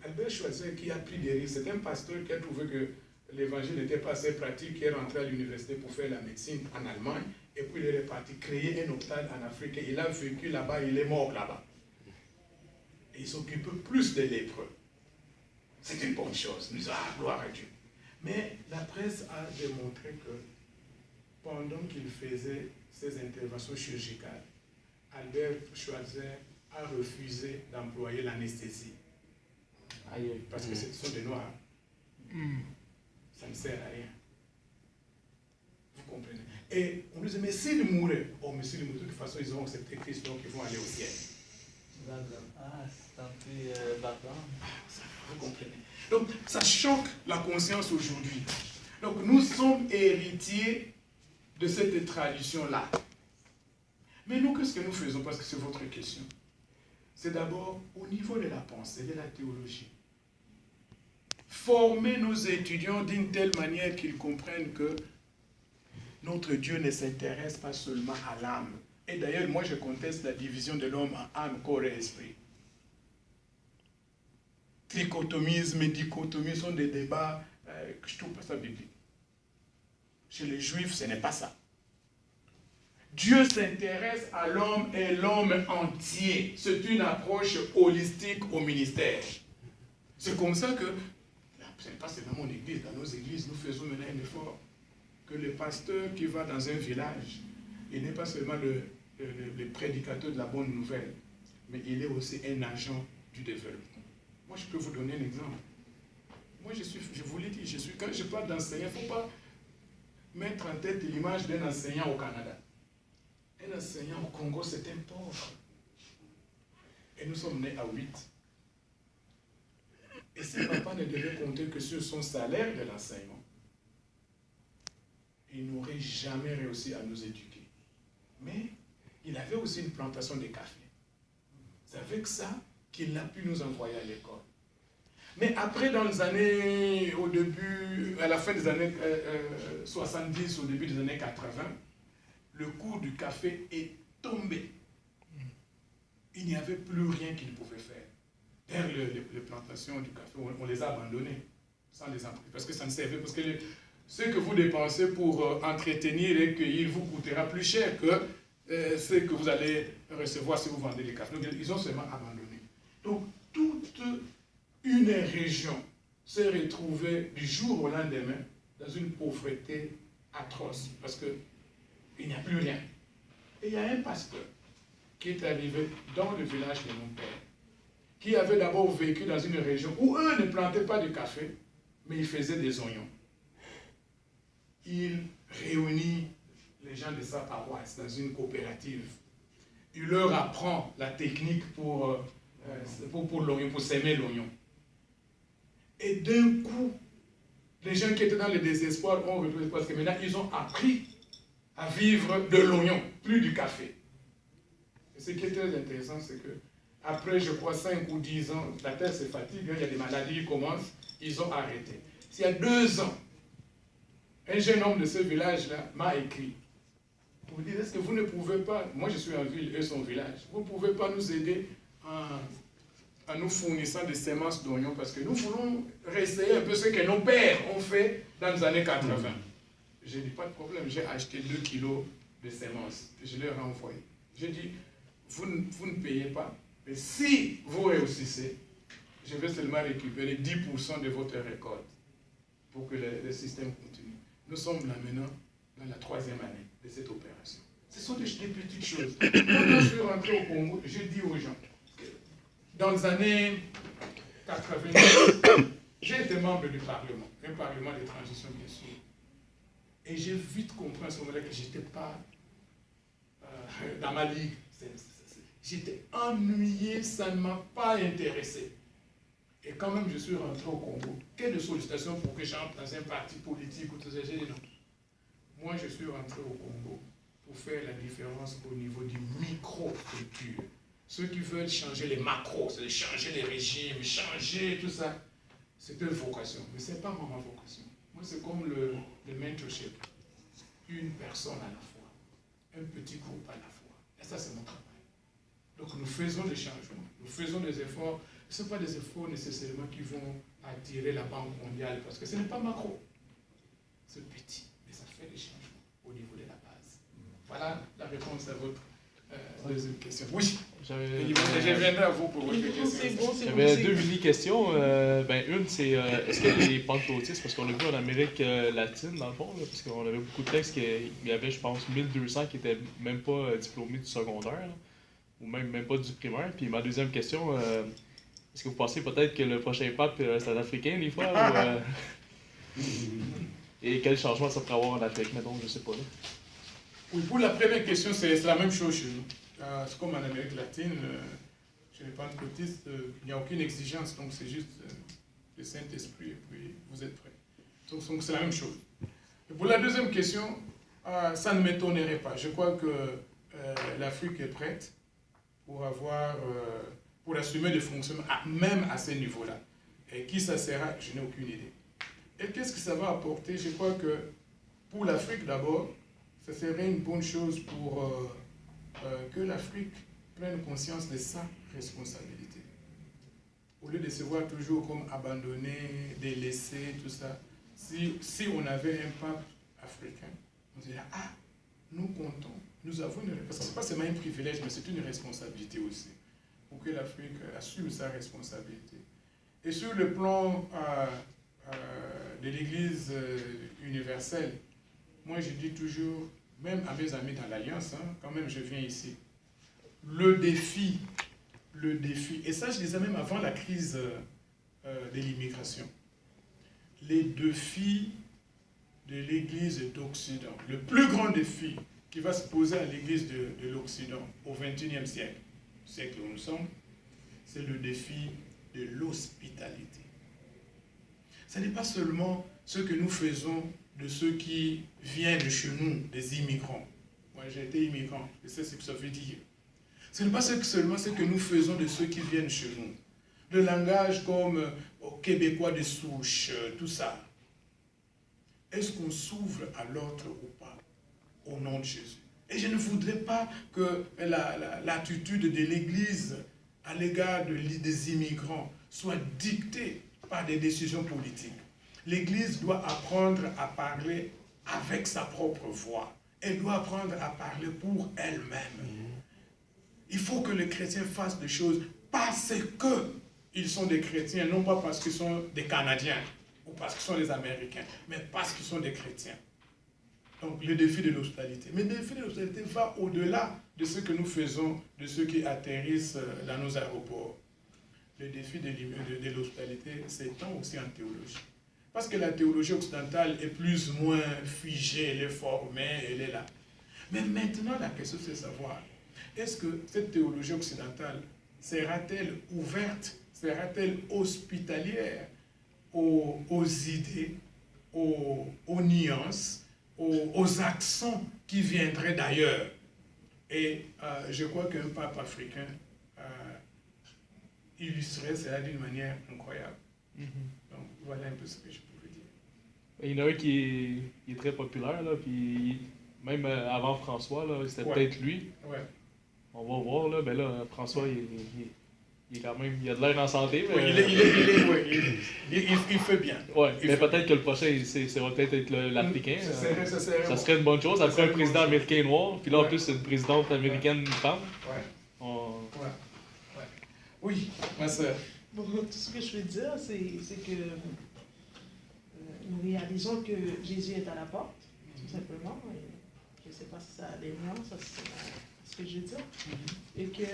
Albert Schweitzer qui a pris des risques, c'est un pasteur qui a trouvé que l'évangile n'était pas assez pratique, qui est rentré à l'université pour faire la médecine en Allemagne, et puis il est reparti créer un hôpital en Afrique, et il a vécu là-bas, il est mort là-bas. Et il s'occupe plus des lépreux. C'est une bonne chose, nous avons gloire à Dieu. Mais la presse a démontré que pendant qu'il faisait ses interventions chirurgicales, Albert Schweitzer a refusé d'employer l'anesthésie. Parce que ce sont des noirs. Ça ne sert à rien. Vous comprenez? Et on nous dit, mais s'ils mouraient, oh, mais s'ils mouraient, de toute façon, ils ont accepté Christ, donc ils vont aller au ciel. Ah, c'est un peu barbare. Vous comprenez? Donc, ça choque la conscience aujourd'hui. Donc, nous sommes héritiers de cette tradition-là. Mais nous, qu'est-ce que nous faisons? Parce que c'est votre question. C'est d'abord au niveau de la pensée, de la théologie. Former nos étudiants d'une telle manière qu'ils comprennent que notre Dieu ne s'intéresse pas seulement à l'âme. Et d'ailleurs, moi, je conteste la division de l'homme en âme, corps et esprit. Trichotomisme et dichotomie sont des débats que je ne trouve pas ça biblique. Chez les Juifs, ce n'est pas ça. Dieu s'intéresse à l'homme et l'homme entier. C'est une approche holistique au ministère. C'est comme ça que, ce n'est pas seulement mon église, dans nos églises, nous faisons maintenant un effort. Que le pasteur qui va dans un village, il n'est pas seulement le prédicateur de la bonne nouvelle, mais il est aussi un agent du développement. Moi, je peux vous donner un exemple. Moi, je vous l'ai dit, quand je parle d'enseignant, il ne faut pas mettre en tête l'image d'un enseignant au Canada. Un enseignant au Congo, c'est un pauvre. Et nous sommes nés à 8. Et si papa ne devait compter que sur son salaire de l'enseignement, il n'aurait jamais réussi à nous éduquer. Mais il avait aussi une plantation de café. C'est avec ça qu'il a pu nous envoyer à l'école. Mais après, dans les années, au début, à la fin des années 70, au début des années 80, le cours du café est tombé. Il n'y avait plus rien qu'il pouvait faire. D'ailleurs, les plantations du café, on les a abandonnées sans les entretenir, parce que ça ne servait, parce que ce que vous dépensez pour entretenir et cueillir vous coûtera plus cher que ce que vous allez recevoir si vous vendez des cafés. Donc, ils ont seulement abandonné. Donc, toute une région s'est retrouvée du jour au lendemain dans une pauvreté atroce, parce qu'il n'y a plus rien. Et il y a un pasteur qui est arrivé dans le village de mon père, qui avait d'abord vécu dans une région où eux ne plantaient pas de café, mais ils faisaient des oignons. Il réunit les gens de sa paroisse dans une coopérative. Il leur apprend la technique pour l'oignon, pour s'aimer l'oignon. Et d'un coup, les gens qui étaient dans le désespoir ont retrouvé, parce que maintenant ils ont appris à vivre de l'oignon, plus du café. Et ce qui est très intéressant, c'est que après, je crois, 5 ou 10 ans, la terre se fatigue, il y a des maladies qui commencent, ils ont arrêté. Il y a 2 ans, un jeune homme de ce village-là m'a écrit pour dire, est-ce que vous ne pouvez pas, moi je suis en ville, eux sont au village, vous ne pouvez pas nous aider en nous fournissant des semences d'oignons, parce que nous voulons réessayer un peu ce que nos pères ont fait dans les années 80. J'ai dit, pas de problème, j'ai acheté 2 kilos de semences, je leur ai envoyé. J'ai dit, vous ne payez pas, mais si vous réussissez, je vais seulement récupérer 10% de votre récolte pour que le système continue. Nous sommes là maintenant dans la 3e année de cette opération. Ce sont des petites choses. Quand je suis rentré au Congo, j'ai dit aux gens, dans les années 90, j'ai été membre du Parlement, un Parlement de transition bien sûr. Et j'ai vite compris à ce moment-là que je n'étais pas dans ma ligue. J'étais ennuyé, ça ne m'a pas intéressé. Et quand même je suis rentré au Congo, quelle sollicitation pour que j'entre dans un parti politique ou tout ça, j'ai dit non. Moi je suis rentré au Congo pour faire la différence au niveau du micro-structure. Ceux qui veulent changer les macros, c'est changer les régimes, changer tout ça, c'est une vocation. Mais ce n'est pas ma vocation. Moi c'est comme le mentorship. Une personne à la fois, un petit groupe à la fois. Et ça c'est mon travail. Donc nous faisons des changements, nous faisons des efforts. Ce ne sont pas des efforts nécessairement qui vont attirer la Banque mondiale, parce que ce n'est pas macro. C'est petit, mais ça fait des changements au niveau de la base. Voilà la réponse à votre deuxième question. Oui, je viendrai à vous pour votre question. J'avais 2 mini-questions. Une, c'est est-ce que les pentecôtistes, parce qu'on a vu en Amérique latine, dans le fond, là, parce qu'on avait beaucoup de textes, qu'il y avait, je pense, 1200 qui n'étaient même pas diplômés du secondaire, là, ou même pas du primaire. Puis ma deuxième question, est-ce que vous pensez peut-être que le prochain pape c'est un Africain, des fois, ou, et quel changement ça pourrait avoir en Afrique, mettons, je sais pas. Là. Oui, pour la première question, c'est la même chose chez nous. C'est comme en Amérique latine, chez les pentecôtistes, il n'y a aucune exigence, donc c'est juste le Saint-Esprit, et puis vous êtes prêts. Donc c'est la même chose. Et pour la deuxième question, ça ne m'étonnerait pas. Je crois que l'Afrique est prête pour assumer des fonctions, même à ce niveau-là. Et qui ça sera, je n'ai aucune idée. Et qu'est-ce que ça va apporter? Je crois que pour l'Afrique d'abord, ça serait une bonne chose pour que l'Afrique prenne conscience de sa responsabilité. Au lieu de se voir toujours comme abandonné, délaissé, tout ça, si on avait un pape africain, on dirait, ah, nous comptons, nous avons une responsabilité. Ce n'est pas seulement un privilège, mais c'est une responsabilité aussi, pour que l'Afrique assume sa responsabilité. Et sur le plan de l'Église universelle, moi je dis toujours, même à mes amis dans l'Alliance, quand même je viens ici, le défi, et ça je disais même avant la crise de l'immigration, les défis de l'Église d'Occident, le plus grand défi qui va se poser à l'Église de l'Occident au XXIe siècle, le siècle où nous sommes, c'est le défi de l'hospitalité. Ce n'est pas seulement ce que nous faisons de ceux qui viennent de chez nous, des immigrants. Moi j'ai été immigrant, je sais ce que ça veut dire. Ce n'est pas seulement ce que nous faisons de ceux qui viennent chez nous. Le langage comme québécois de souche, tout ça. Est-ce qu'on s'ouvre à l'autre ou pas, au nom de Jésus? Et je ne voudrais pas que l'attitude de l'Église à l'égard des immigrants soit dictée par des décisions politiques. L'Église doit apprendre à parler avec sa propre voix Elle doit apprendre à parler pour elle-même. Il faut que les chrétiens fassent des choses parce qu'ils sont des chrétiens, non pas parce qu'ils sont des Canadiens ou parce qu'ils sont des Américains, mais parce qu'ils sont des chrétiens. Donc le défi de l'hospitalité. Mais le défi de l'hospitalité va au-delà de ce que nous faisons, de ceux qui atterrissent dans nos aéroports. Le défi de l'hospitalité s'étend aussi en théologie. Parce que la théologie occidentale est plus ou moins figée, elle est formée, elle est là. Mais maintenant, la question c'est de savoir, est-ce que cette théologie occidentale sera-t-elle ouverte, sera-t-elle hospitalière aux idées, aux nuances, aux accents qui viendraient d'ailleurs? Et je crois qu'un pape africain illustrait cela d'une manière incroyable. Donc voilà un peu ce que je pouvais dire. Il y en a un qui est très populaire, là, puis même avant François, c'était peut-être lui. Ouais. On va voir, là, ben là, François, il est quand même, il a de l'air en santé. Mais, il fait bien. Ouais, mais peut-être que le prochain, ça va peut-être être l'Africain. Ça serait une bonne chose. Après un président américain noir, puis là, en plus, c'est une présidente américaine femme. Oui, ma soeur. Bon, tout ce que je veux dire, c'est que nous réalisons que Jésus est à la porte, tout simplement. Et je ne sais pas si ça a des nuances, c'est ce que je veux dire. Et que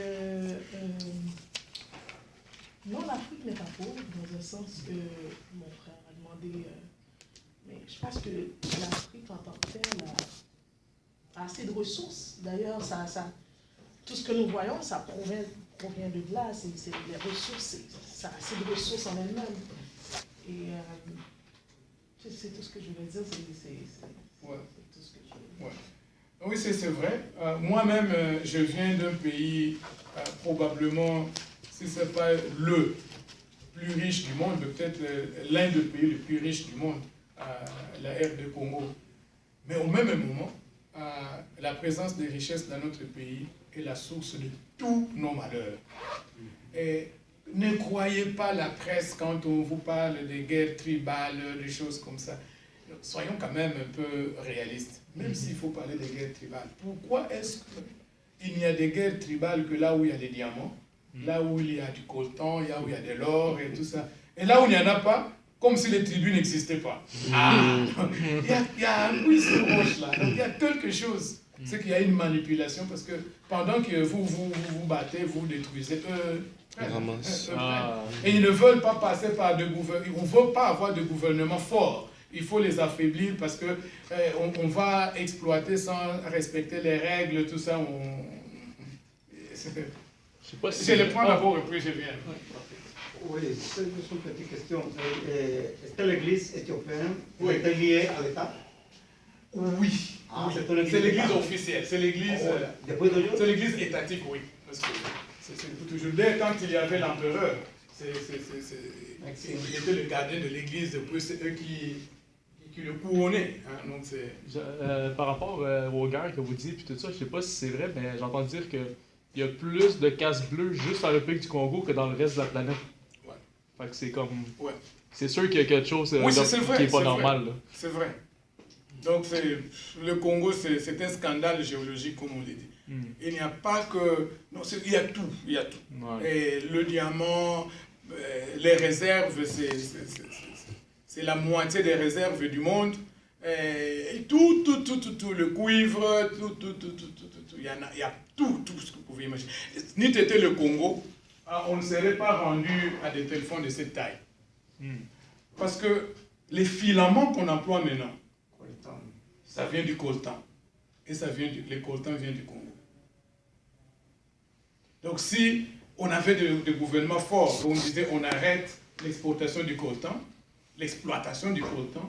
non, l'Afrique n'est pas pauvre, dans un sens que mon frère a demandé. Mais je pense que l'Afrique en tant que telle a assez de ressources. D'ailleurs, tout ce que nous voyons, ça provient de là. C'est les ressources, ça a assez de ressources en elle-même. Et c'est tout ce que je veux dire, c'est tout ce que je veux dire. Oui, c'est vrai. Moi-même, je viens d'un pays probablement, si ce n'est pas le plus riche du monde, peut-être l'un des pays les plus riches du monde, la RD Congo. Mais au même moment, la présence des richesses dans notre pays est la source de tous nos malheurs. Et ne croyez pas la presse quand on vous parle des guerres tribales, des choses comme ça. Soyons quand même un peu réalistes, même s'il faut parler des guerres tribales. Pourquoi est-ce qu'il n'y a des guerres tribales que là où il y a des diamants, là où il y a du coltan, là où il y a de l'or et tout ça, et là où il n'y en a pas, comme si les tribus n'existaient pas. Il y a un puits roche là, donc il y a quelque chose. C'est qu'il y a une manipulation parce que pendant que vous battez, vous détruisez, et ils ne veulent pas passer par de gouvernements, ils ne veulent pas avoir de gouvernement fort. Il faut les affaiblir parce que on va exploiter sans respecter les règles, tout ça. Je les prends d'abord et puis je viens. Oui, c'est juste une petite question. Est-ce que l'Église éthiopienne est liée à l'État? Oui. C'est l'église officielle, c'est l'église étatique, oui. Parce que c'est toujours dès quand il y avait l'empereur, il était le gardien de l'église, depuis c'est eux qui le couronnaient. Hein, donc par rapport aux guerres que vous dites, puis tout ça, je ne sais pas si c'est vrai, mais j'entends dire qu'il y a plus de casques bleus juste en République du Congo que dans le reste de la planète. Ouais. Fait que c'est comme... Ouais. C'est sûr qu'il y a quelque chose qui n'est pas normal. C'est vrai. Donc le Congo, c'est un scandale géologique, comme on l'a dit. Il n'y a pas que... Non, il y a tout. Il y a tout. Ouais. Et le diamant, les réserves, c'est la moitié des réserves du monde. Et tout, le cuivre, tout. Il y a tout ce que vous pouvez imaginer. N'eût été le Congo, on ne serait pas rendu à des téléphones de cette taille. Parce que les filaments qu'on emploie maintenant, ça vient du coltan. Et les coltans viennent du Congo. Donc si on avait des gouvernements forts, où on disait on arrête l'exportation du coltan, l'exploitation du coltan,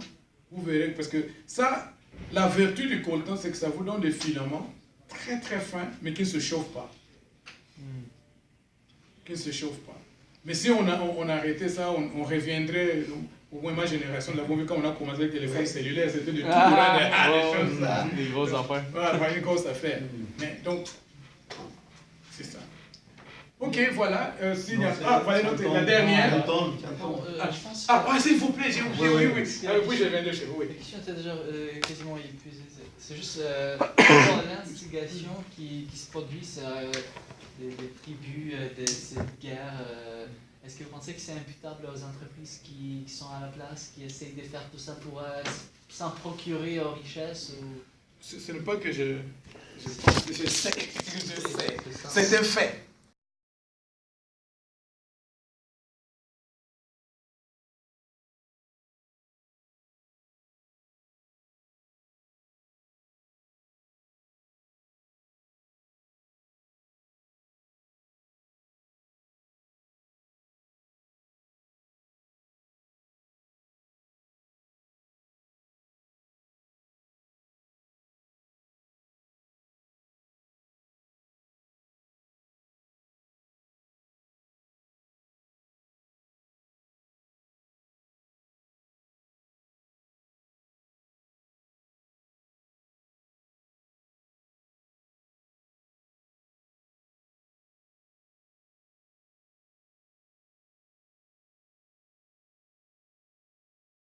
vous verrez, parce que ça, la vertu du coltan, c'est que ça vous donne des filaments très très fins, mais qui ne se chauffent pas. Qui ne se chauffent pas. Mais si on arrêtait ça, on reviendrait... Au moins ma génération, nous l'avons vu quand on a commencé avec les téléphones cellulaires, c'était de tout des grosses affaires. Voilà, une grosse affaire. Mais donc, c'est ça. Ok, voilà. S'il y a... Non, c'est- Ah, voilà la dernière. Anton, Je pense S'il vous plaît, j'ai oublié. Oui, Oui. Oui, je viens de chez vous. Oui. la question était déjà quasiment épuisée. C'est juste l'instigation qui se produit sur des tribus de cette guerre. Est-ce que vous pensez que c'est imputable aux entreprises qui sont à la place, qui essayent de faire tout ça pour s'en procurer aux richesses ou... Ce n'est pas que je pense que je sais. C'est un fait.